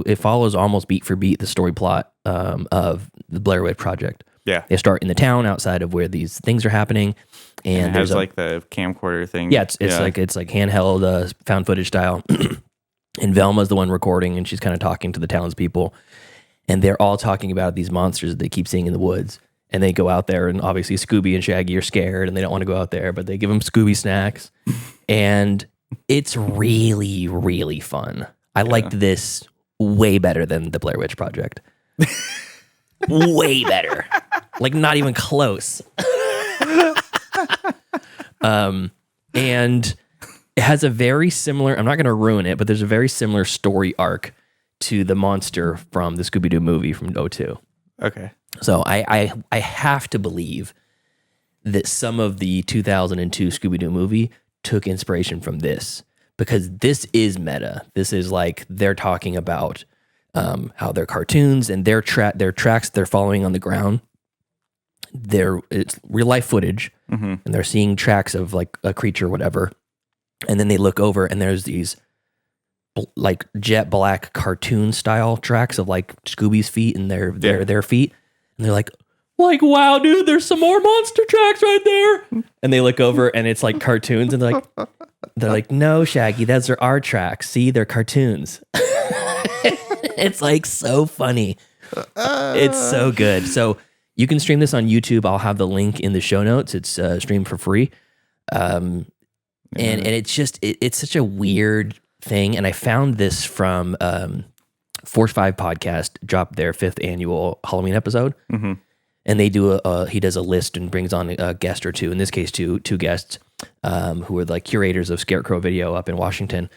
it follows almost beat for beat the story plot of the Blair Witch Project. Yeah. They start in the town outside of where these things are happening. And it there's has like the camcorder thing. Yeah, it's like handheld found footage style. And Velma's the one recording, and she's kind of talking to the townspeople. And they're all talking about these monsters that they keep seeing in the woods. And they go out there, and obviously Scooby and Shaggy are scared, and they don't want to go out there, but they give them Scooby snacks. And it's really, really fun. I liked this way better than the Blair Witch Project. Way better. Like, not even close. And it has a very similar, I'm not going to ruin it, but there's a very similar story arc to the monster from the Scooby-Doo movie from 2002. Okay. So I have to believe that some of the 2002 Scooby-Doo movie took inspiration from this, because this is meta. This is like they're talking about how their cartoons and their tracks they're following on the ground. It's real life footage, and they're seeing tracks of like a creature, whatever. And then they look over, and there's these like jet black cartoon style tracks of like Scooby's feet and their feet. And they're like, wow, dude, there's some more monster tracks right there. And they look over, and it's like cartoons, and they're like, no, Shaggy, those are our tracks. See, they're cartoons. It's like so funny. It's so good. So you can stream this on YouTube. I'll have the link in the show notes. It's streamed for free. And it's just, it's such a weird thing. And I found this from Force 5 podcast dropped their 5th annual Halloween episode. Mm-hmm. And they do he does a list and brings on a guest or two, in this case, two guests who are like curators of Scarecrow Video up in Washington.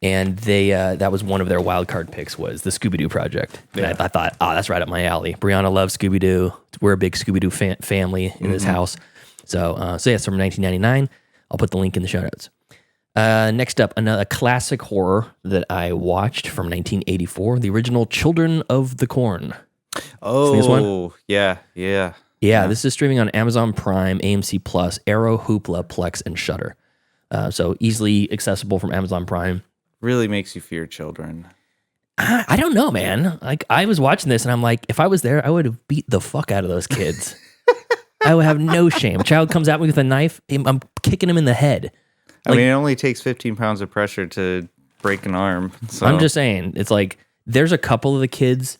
And they that was one of their wild card picks, was the Scooby-Doo Project. And I thought, that's right up my alley. Brianna loves Scooby-Doo. We're a big Scooby-Doo family in this house. So it's from 1999. I'll put the link in the show notes. Next up, a classic horror that I watched from 1984, the original Children of the Corn. Oh, this one? Yeah. Yeah, this is streaming on Amazon Prime, AMC+, Arrow, Hoopla, Plex, and Shudder. So easily accessible from Amazon Prime. Really makes you fear children. I don't know, man. Like, I was watching this, and I'm like, if I was there, I would have beat the fuck out of those kids. I would have no shame. A child comes at me with a knife, I'm kicking him in the head. I mean, it only takes 15 pounds of pressure to break an arm. So. I'm just saying, it's like, there's a couple of the kids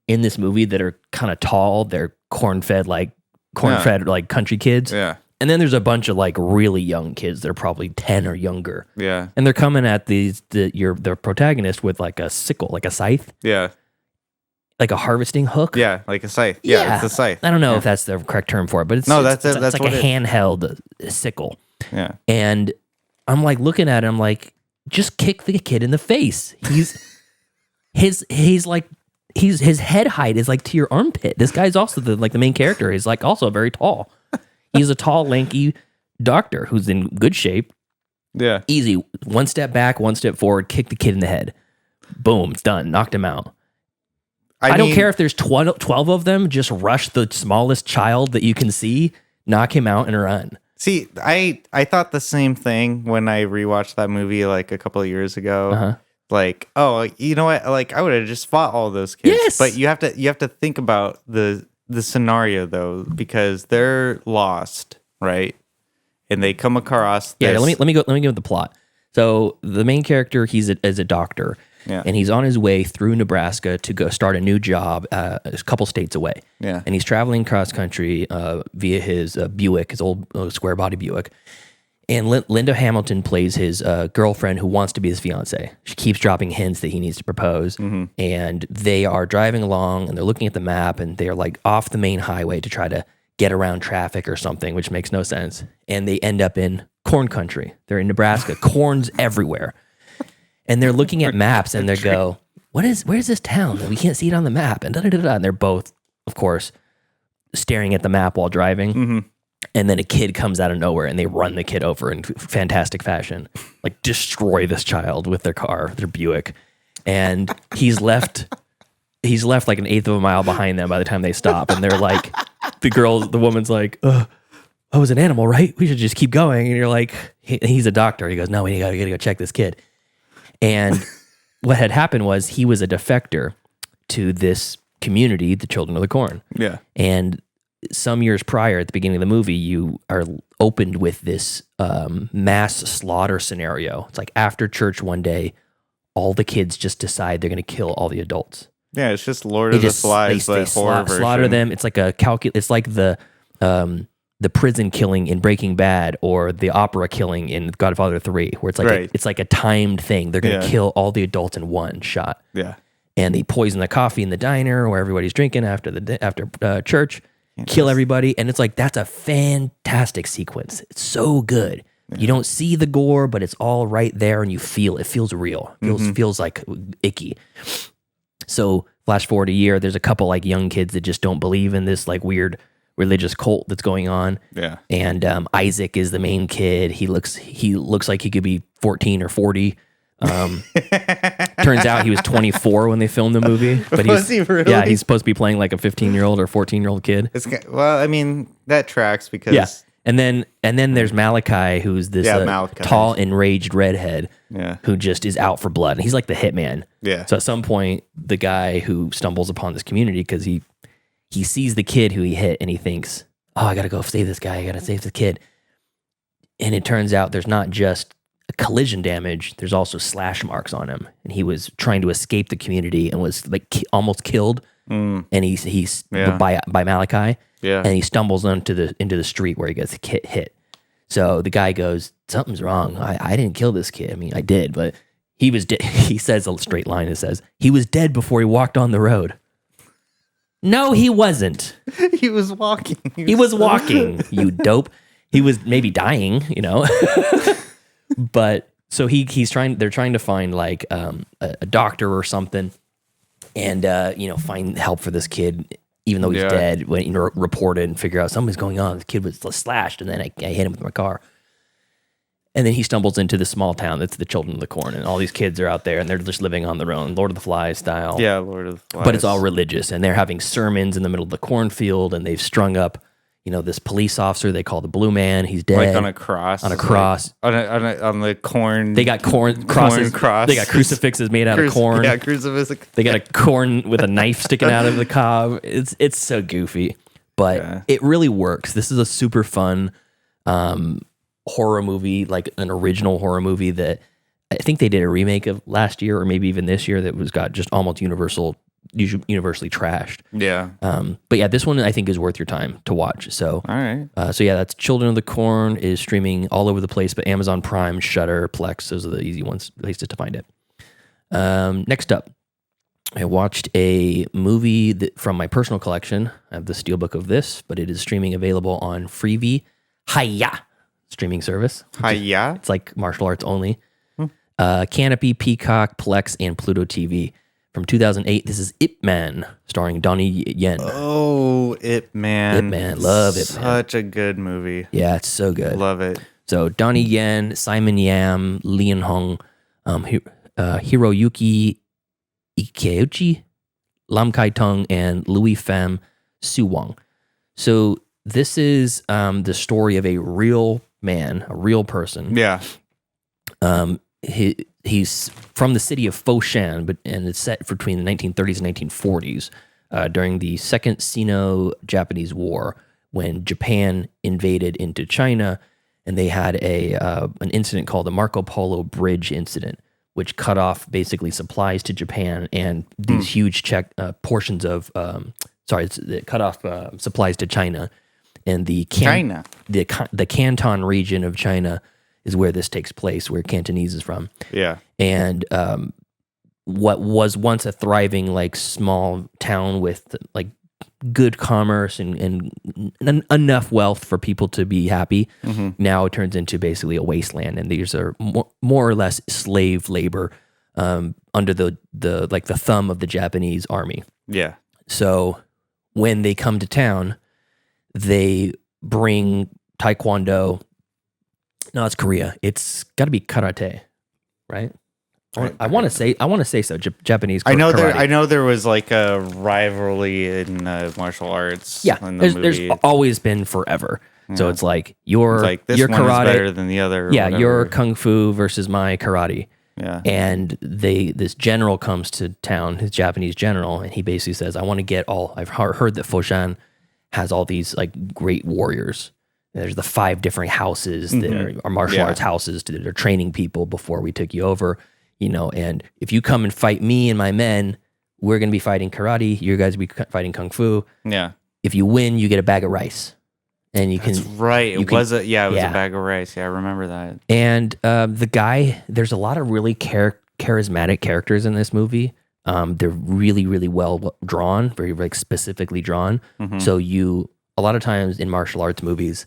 in this movie that are kind of tall. They're corn-fed like country kids. Yeah. And then there's a bunch of like really young kids that are probably 10 or younger. Yeah. And they're coming at the protagonist with like a sickle, like a scythe. Yeah. Like a harvesting hook. Yeah, like a scythe. Yeah, it's a scythe. I don't know if that's the correct term for it, but it's that's like what a handheld sickle. Yeah. And I'm like looking at it, I'm like, just kick the kid in the face. His head height is like to your armpit. This guy's also the main character. He's like also very tall. He's a tall, lanky doctor who's in good shape. Yeah. Easy. One step back, one step forward, kick the kid in the head. Boom, it's done. Knocked him out. I don't care if there's 12 of them. Just rush the smallest child that you can see, knock him out, and run. See, I thought the same thing when I rewatched that movie like a couple of years ago. Uh-huh. Like, oh, you know what? Like, I would have just fought all those kids. Yes. But you have to think about the scenario though, because they're lost, right? And they come across. Yeah, this. let me give the plot. So the main character, he's a doctor, and he's on his way through Nebraska to go start a new job a couple states away. Yeah, and he's traveling cross country via his Buick, his old square body Buick. And Linda Hamilton plays his girlfriend who wants to be his fiance. She keeps dropping hints that he needs to propose. Mm-hmm. And they are driving along, and they're looking at the map, and they're like off the main highway to try to get around traffic or something, which makes no sense. And they end up in corn country. They're in Nebraska. Corn's everywhere. And they're looking at maps and they go, where's this town? We can't see it on the map. And da-da-da-da. And they're both, of course, staring at the map while driving. Mm-hmm. And then a kid comes out of nowhere and they run the kid over in fantastic fashion, like destroy this child with their car, their Buick. And he's left like an eighth of a mile behind them by the time they stop. And they're like, the woman's like, I was an animal, right? We should just keep going. And you're like, he's a doctor. He goes, no, we gotta go check this kid. And what had happened was he was a defector to this community, the Children of the Corn. Yeah. And some years prior, at the beginning of the movie, you are opened with this mass slaughter scenario. It's like after church one day, all the kids just decide they're going to kill all the adults. Yeah, it's just Lord of the Flies, the horror version. Slaughter them. It's like it's like the prison killing in Breaking Bad or the opera killing in Godfather 3, where it's like it's like a timed thing. They're going to kill all the adults in one shot. Yeah. And they poison the coffee in the diner where everybody's drinking after church, kill everybody. And it's like, that's a fantastic sequence. It's so good. Yeah. You don't see the gore, but it's all right there and you feel it. Feels real. Feels like icky. So flash forward a year, there's a couple like young kids that just don't believe in this like weird religious cult that's going on. Yeah. And Isaac is the main kid. He looks like he could be 14 or 40. Turns out he was 24 when they filmed the movie. But was he really? Yeah, he's supposed to be playing like a 15-year-old or 14-year-old kid. Well, I mean, that tracks because... Yeah. And then there's Malachi, who's this tall, enraged redhead who just is out for blood. And he's like the hitman. Yeah. So at some point, the guy who stumbles upon this community, because he sees the kid who he hit and he thinks, oh, I got to go save this guy. I got to save the kid. And it turns out there's not just collision damage, there's also slash marks on him. And he was trying to escape the community and was like almost killed. And he's by Malachi. Yeah. And he stumbles into the street where he gets hit. So the guy goes, something's wrong. I didn't kill this kid. I mean, I did, but he was dead. He says a straight line. It says, he was dead before he walked on the road. No, he wasn't. He was walking. He was walking, you dope. He was maybe dying, But so they're trying to find like a doctor or something and, find help for this kid. Even though he's dead, when reported and figure out something's going on. The kid was slashed, and then I hit him with my car. And then he stumbles into this small town that's the Children of the Corn, and all these kids are out there, and they're just living on their own, Lord of the Flies style. Yeah, Lord of the Flies. But it's all religious, and they're having sermons in the middle of the cornfield, and they've strung up, this police officer they call the Blue Man. He's dead. Like on a cross. On a cross. Like on the corn. They got crosses. Cross. They got crucifixes made out of corn. Yeah, crucifix. They got a corn with a knife sticking out of the cob. It's so goofy, but it really works. This is a super fun horror movie, like an original horror movie that I think they did a remake of last year or maybe even this year that got just almost universally trashed. Yeah. But yeah, this one I think is worth your time to watch. So, all right. That's Children of the Corn is streaming all over the place, but Amazon Prime, Shudder, Plex, those are the easy places to find it. Next up, I watched a movie from my personal collection. I have the steelbook of this, but it is streaming available on Freevee, Hi-Yah streaming service. Hi-Yah? It's like martial arts only. Kanopy, Peacock, Plex, and Pluto TV. From 2008, this is Ip Man, starring Donnie Yen. Oh, Ip Man. Ip Man, love Ip Man. Such a good movie. Yeah, it's so good. Love it. So Donnie Yen, Simon Yam, Leon Hung, Hiroyuki Ikeuchi, Lam Kai Tung, and Louis Pham Su Wong. So this is the story of a real man, a real person. Yeah. He's from the city of Foshan, and it's set between the 1930s and 1940s during the Second Sino-Japanese War when Japan invaded into China, and they had an incident called the Marco Polo Bridge incident, which cut off basically supplies to Japan and these huge portions of it cut off supplies to China, and the Canton region of China is where this takes place, where Cantonese is from. Yeah. And what was once a thriving like small town with like good commerce and enough wealth for people to be happy. Now it turns into basically a wasteland, and these are more or less slave labor under the thumb of the Japanese army. Yeah. So when they come to town, they bring Taekwondo. No, it's Korea. It's got to be karate, right? I want to say so. Japanese. Karate. I know there was like a rivalry in martial arts. Yeah, in the there's movie. always been forever. So Yeah. it's like your this your one karate is better than the other. or Yeah, whatever. your kung fu versus my karate. Yeah. And this general comes to town, his Japanese general, and he basically says, "I want to get all." I've heard that Foshan has all these like great warriors. There's the 5 different houses that are martial arts houses that are training people before we took you over. And if you come and fight me and my men, we're going to be fighting karate. You guys will be fighting kung fu. Yeah. If you win, you get a bag of rice, and That's right. It was a bag of rice. Yeah, I remember that. And the guy, there's a lot of really charismatic characters in this movie. They're really, really well drawn, very like specifically drawn. So a lot of times in martial arts movies,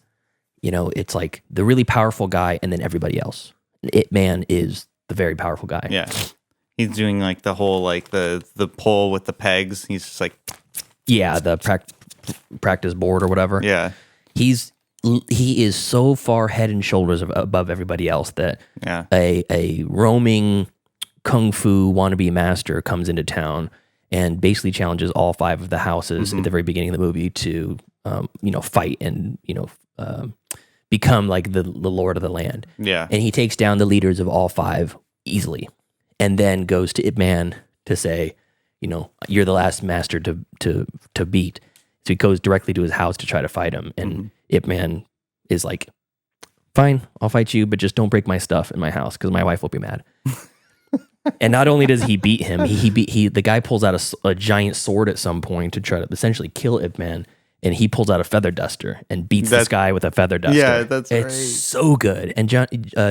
it's like the really powerful guy and then everybody else. Ip Man is the very powerful guy. Yeah. He's doing like the whole like the pole with the pegs. He's just like the practice board or whatever. Yeah. He is so far head and shoulders above everybody else that a roaming kung fu wannabe master comes into town and basically challenges all 5 of the houses at the very beginning of the movie to fight and become like the lord of the land. Yeah. And he takes down the leaders of all 5 easily, and then goes to Ip Man to say, you're the last master to beat. So he goes directly to his house to try to fight him, and Ip Man is like, "Fine, I'll fight you, but just don't break my stuff in my house because my wife will be mad." And not only does he beat him, the guy pulls out a giant sword at some point to try to essentially kill Ip Man. And he pulls out a feather duster and beats this guy with a feather duster. Yeah, that's right. It's so good. And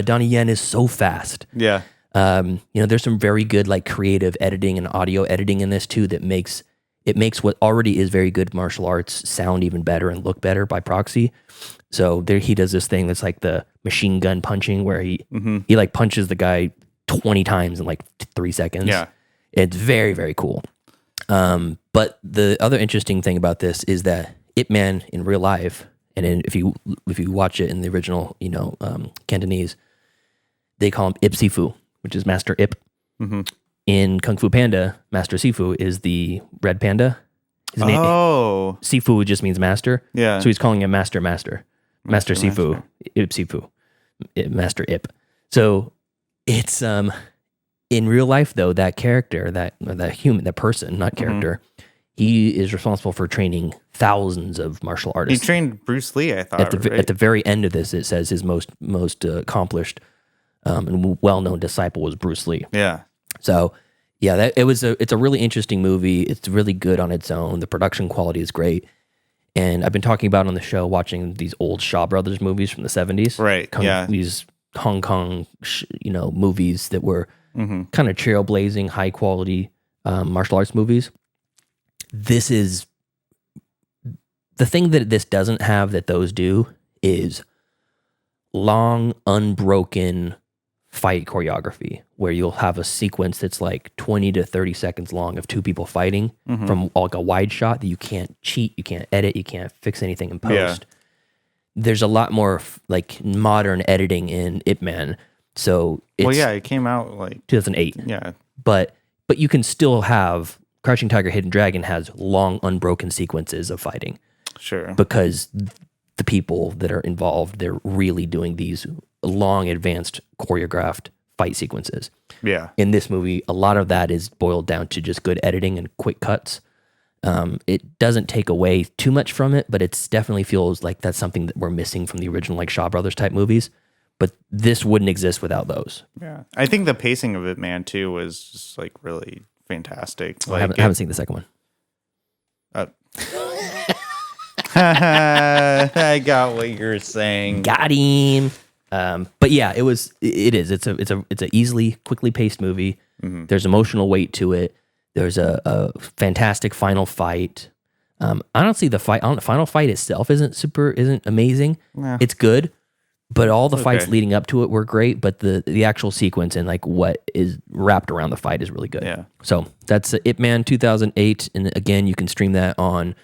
Donnie Yen is so fast. Yeah. There's some very good like creative editing and audio editing in this too that makes what already is very good martial arts sound even better and look better by proxy. So there he does this thing that's like the machine gun punching where he like punches the guy 20 times in like 3 seconds. Yeah. It's very, very cool. But the other interesting thing about this is that Ip Man in real life, and if you watch it in the original, Cantonese, they call him Ip Sifu, which is Master Ip. In Kung Fu Panda, Master Sifu is the red panda. His name, Sifu just means master. Yeah. So he's calling him Master Sifu, Ip Sifu, Master Ip. So it's in real life though, that character, that human, that person, not character, he is responsible for training thousands of martial artists. He trained Bruce Lee, I thought. At the very end of this, it says his most accomplished and well-known disciple was Bruce Lee. Yeah. So, yeah, it's a really interesting movie. It's really good on its own. The production quality is great. And I've been talking about on the show watching these old Shaw Brothers movies from the 70s. Right. These Hong Kong, movies that were kind of trailblazing, high quality martial arts movies. This is the thing that this doesn't have that those do is long, unbroken fight choreography where you'll have a sequence that's like 20 to 30 seconds long of 2 people fighting from like a wide shot that you can't cheat, you can't edit, you can't fix anything in post. Yeah. There's a lot more like modern editing in Ip Man. So it's it came out like 2008. Yeah. But you can still have Crouching Tiger, Hidden Dragon has long, unbroken sequences of fighting. Sure. Because the people that are involved, they're really doing these long, advanced, choreographed fight sequences. Yeah. In this movie, a lot of that is boiled down to just good editing and quick cuts. It doesn't take away too much from it, but it definitely feels like that's something that we're missing from the original like Shaw Brothers type movies. But this wouldn't exist without those. Yeah. I think the pacing of it, man, too, was just like really fantastic. I haven't seen the second one. I got what you're saying. Got him. But yeah, it's a easily, quickly paced movie. There's emotional weight to it. There's a fantastic final fight. Honestly, the final fight itself isn't amazing. Nah. It's good, but all the fights Okay. leading up to it were great. But the actual sequence and like what is wrapped around the fight is really good. Yeah. So that's Ip Man 2008, and again, you can stream that on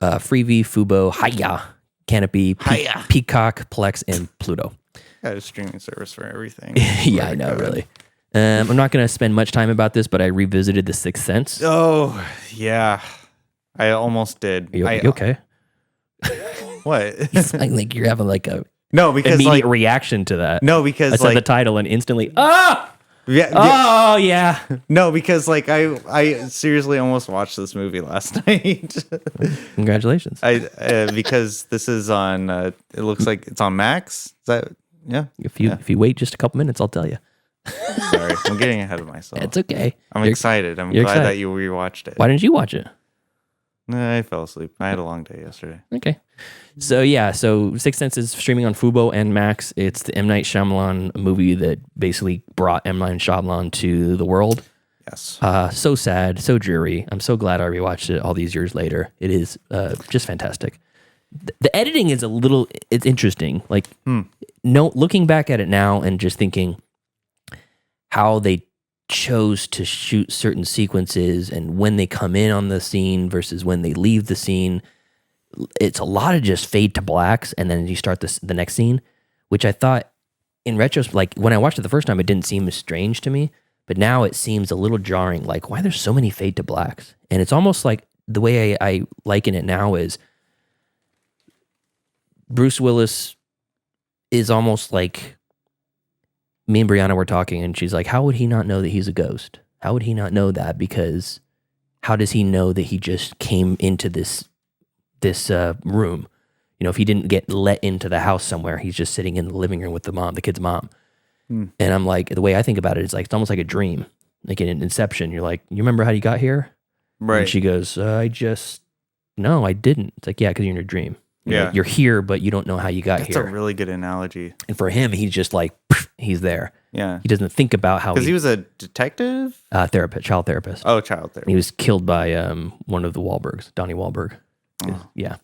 Freevee, Fubo, Hi-Yah, Kanopy, Peacock, Plex, and Pluto. Got a streaming service for everything. Yeah, I know, really. I'm not going to spend much time about this, but I revisited The Sixth Sense. Oh, yeah. I almost did. You okay? What? like you're having like a No, because immediate reaction to that. No, because I said the title and instantly, yeah, oh yeah. No, because I seriously almost watched this movie last night. Congratulations. Because this is on. It looks like it's on Max. Is that If you wait just a couple minutes, I'll tell you. Sorry, I'm getting ahead of myself. It's okay. I'm excited. I'm you're glad excited. that you rewatched it. Why didn't you watch it? I fell asleep. I had a long day yesterday. Okay. So Sixth Sense is streaming on Fubo and Max. It's the M. Night Shyamalan movie that basically brought M. Night Shyamalan to the world. Yes. So sad, so dreary. I'm so glad I rewatched it all these years later. It is just fantastic. The editing is it's interesting. Like, looking back at it now and just thinking how they chose to shoot certain sequences and when they come in on the scene versus when they leave the scene. It's a lot of just fade to blacks, and then you start the next scene, which I thought in retrospect, like when I watched it the first time, it didn't seem as strange to me, but now it seems a little jarring. Like, why there's so many fade to blacks? And it's almost like the way I liken it now is Bruce Willis is almost like me and Brianna were talking, and she's like, how would he not know that he's a ghost? How would he not know that? Because how does he know that he just came into this room? You know, if he didn't get let into the house somewhere, he's just sitting in the living room with the kid's mom. And I'm like, the way I think about it is like, it's almost like a dream. Like in Inception, you're like, you remember how you got here? Right. And she goes, no, I didn't. It's like, yeah, because you're in your dream. You're here, but you don't know how you got here. That's a really good analogy. And for him, he's just like, he's there. Yeah. He doesn't think about how Because he was a detective? child therapist. Oh, child therapist. He was killed by one of the Wahlbergs, Donnie Wahlberg. Yeah.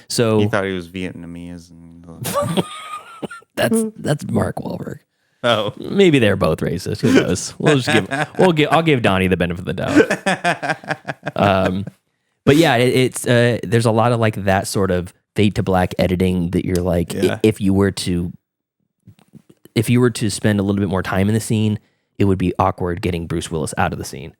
So He thought he was Vietnamese. that's Mark Wahlberg. Oh. Maybe they're both racist. Who knows? I'll give Donnie the benefit of the doubt. But yeah, it's there's a lot of like that sort of fade to black editing that you're like, if you were to spend a little bit more time in the scene, it would be awkward getting Bruce Willis out of the scene.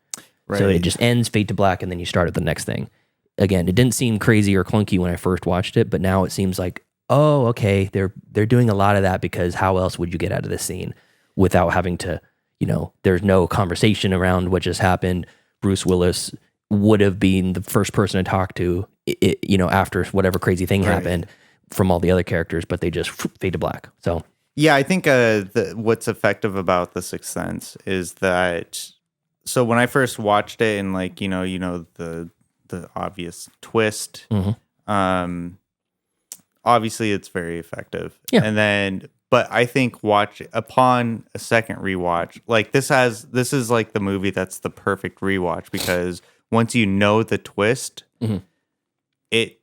Right. So it just ends fade to black, and then you start at the next thing. Again, it didn't seem crazy or clunky when I first watched it, but now it seems like, oh, okay, they're doing a lot of that because how else would you get out of this scene without having to, there's no conversation around what just happened. Bruce Willis would have been the first person to talk to, after whatever crazy thing happened from all the other characters, but they just fade to black. So yeah, I think what's effective about The Sixth Sense is that. So when I first watched it, and like the obvious twist, obviously it's very effective. Yeah, and then. But I think upon a second rewatch, like this is like the movie that's the perfect rewatch because once you know the twist, it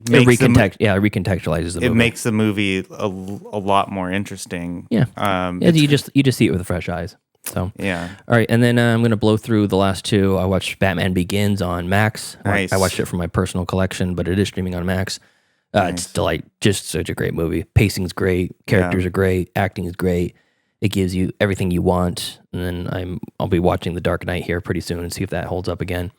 recontextualizes the movie. It makes the movie a lot more interesting. Yeah. You just see it with fresh eyes. So yeah. All right, and then I'm gonna blow through the last two. I watched Batman Begins on Max. Nice. I watched it from my personal collection, but it is streaming on Max. Nice. It's just such a great movie. Pacing's great, characters are great, acting is great. It gives you everything you want. And then I'll be watching The Dark Knight here pretty soon and see if that holds up again.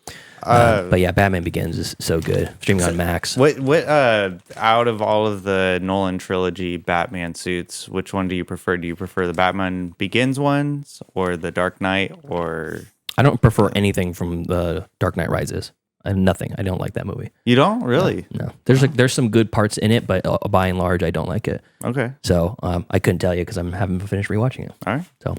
But yeah, Batman Begins is so good. Streaming on Max. What out of all of the Nolan trilogy Batman suits, which one do you prefer? Do you prefer the Batman Begins ones or The Dark Knight or? I don't prefer anything from The Dark Knight Rises. Nothing. I don't like that movie. You don't really? No. There's some good parts in it, but by and large, I don't like it. Okay. So I couldn't tell you because I haven't finished rewatching it. All right. So,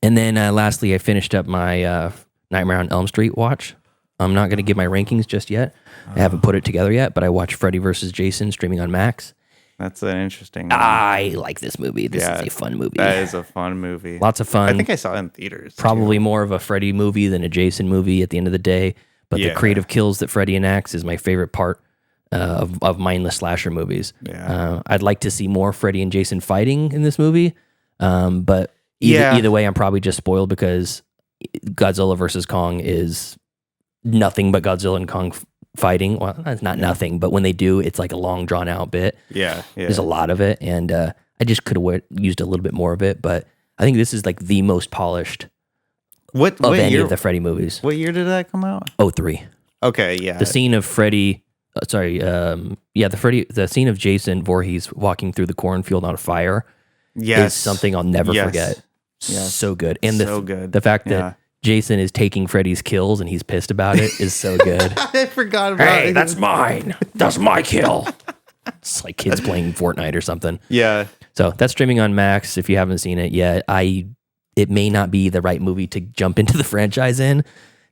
and then lastly, I finished up my Nightmare on Elm Street watch. I'm not going to give my rankings just yet. I haven't put it together yet, but I watched Freddy vs. Jason streaming on Max. That's an interesting one. I like this movie. This is a fun movie. That is a fun movie. Lots of fun. I think I saw it in theaters. Probably more of a Freddy movie than a Jason movie at the end of the day. but the creative kills that Freddy enacts is my favorite part of mindless slasher movies. Yeah. I'd like to see more Freddy and Jason fighting in this movie, but either way, I'm probably just spoiled because Godzilla versus Kong is nothing but Godzilla and Kong fighting. Well, it's not nothing, but when they do, it's like a long drawn out bit. Yeah. There's a lot of it, and I just could have used a little bit more of it, but I think this is like the most polished what any year, of the Freddy movies. What year did that come out? 2003. Okay, yeah. The scene of Freddy, the scene of Jason Voorhees walking through the cornfield on fire is something I'll never forget. Yes. So good. And good. The fact that Jason is taking Freddy's kills and he's pissed about it is so good. I forgot about it. Hey, that's mine. That's my kill. It's like kids playing Fortnite or something. Yeah. So that's streaming on Max. If you haven't seen it yet, it may not be the right movie to jump into the franchise in,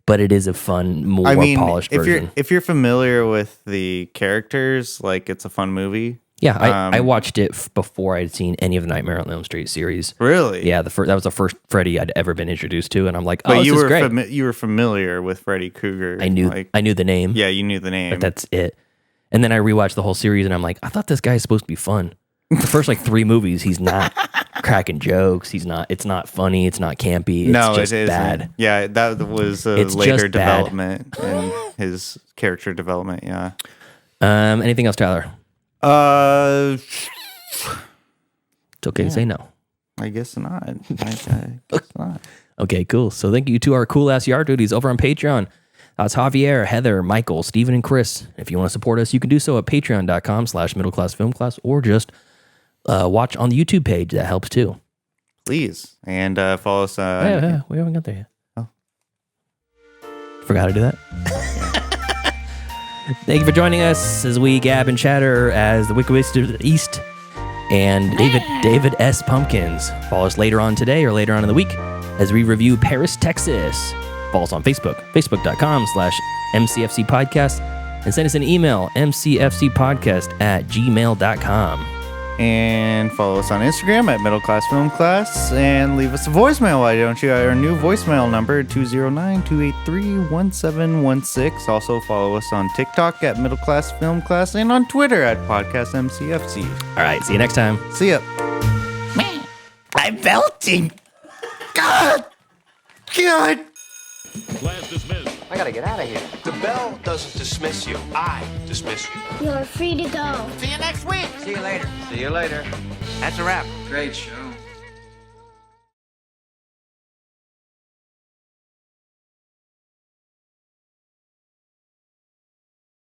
but it is a fun, more polished version. If you're familiar with the characters, like it's a fun movie. Yeah, I watched it before I'd seen any of the Nightmare on Elm Street series. Really? Yeah, that was the first Freddy I'd ever been introduced to, and I'm like, this is great. You were familiar with Freddy Krueger. I knew the name. Yeah, you knew the name. But that's it. And then I rewatched the whole series, and I'm like, I thought this guy is supposed to be fun. The first 3 movies, he's not cracking jokes. It's not funny. It's not campy. It's just bad. Yeah, that was a later development in his character development. Yeah. Anything else, Tyler? It's okay to say no. I guess not. I guess not. Okay, cool. So thank you to our cool ass yard duties over on Patreon. That's Javier, Heather, Michael, Steven, and Chris. If you want to support us, you can do so at patreon.com/middleclassfilmclass or just watch on the YouTube page. That helps too. Please. And follow us. We haven't got there yet. Oh. Forgot to do that. Thank you for joining us as we gab and chatter as the Wicked Witch of the East and David S. Pumpkins. Follow us later on today or later on in the week as we review Paris, Texas. Follow us on Facebook, facebook.com/MCFC podcast, and send us an email, mcfcpodcast@gmail.com. And follow us on Instagram at Middle Class Film Class and leave us a voicemail. Why don't you? Our new voicemail number, 209-283-1716. Also follow us on TikTok at Middle Class Film Class and on Twitter at Podcast MCFC. All right, see you next time. See ya. Man, I'm belting. God. Class dismissed. I gotta get out of here. The bell doesn't dismiss you. I dismiss you. You're free to go. See you next week. See you later. See you later. That's a wrap. Great show.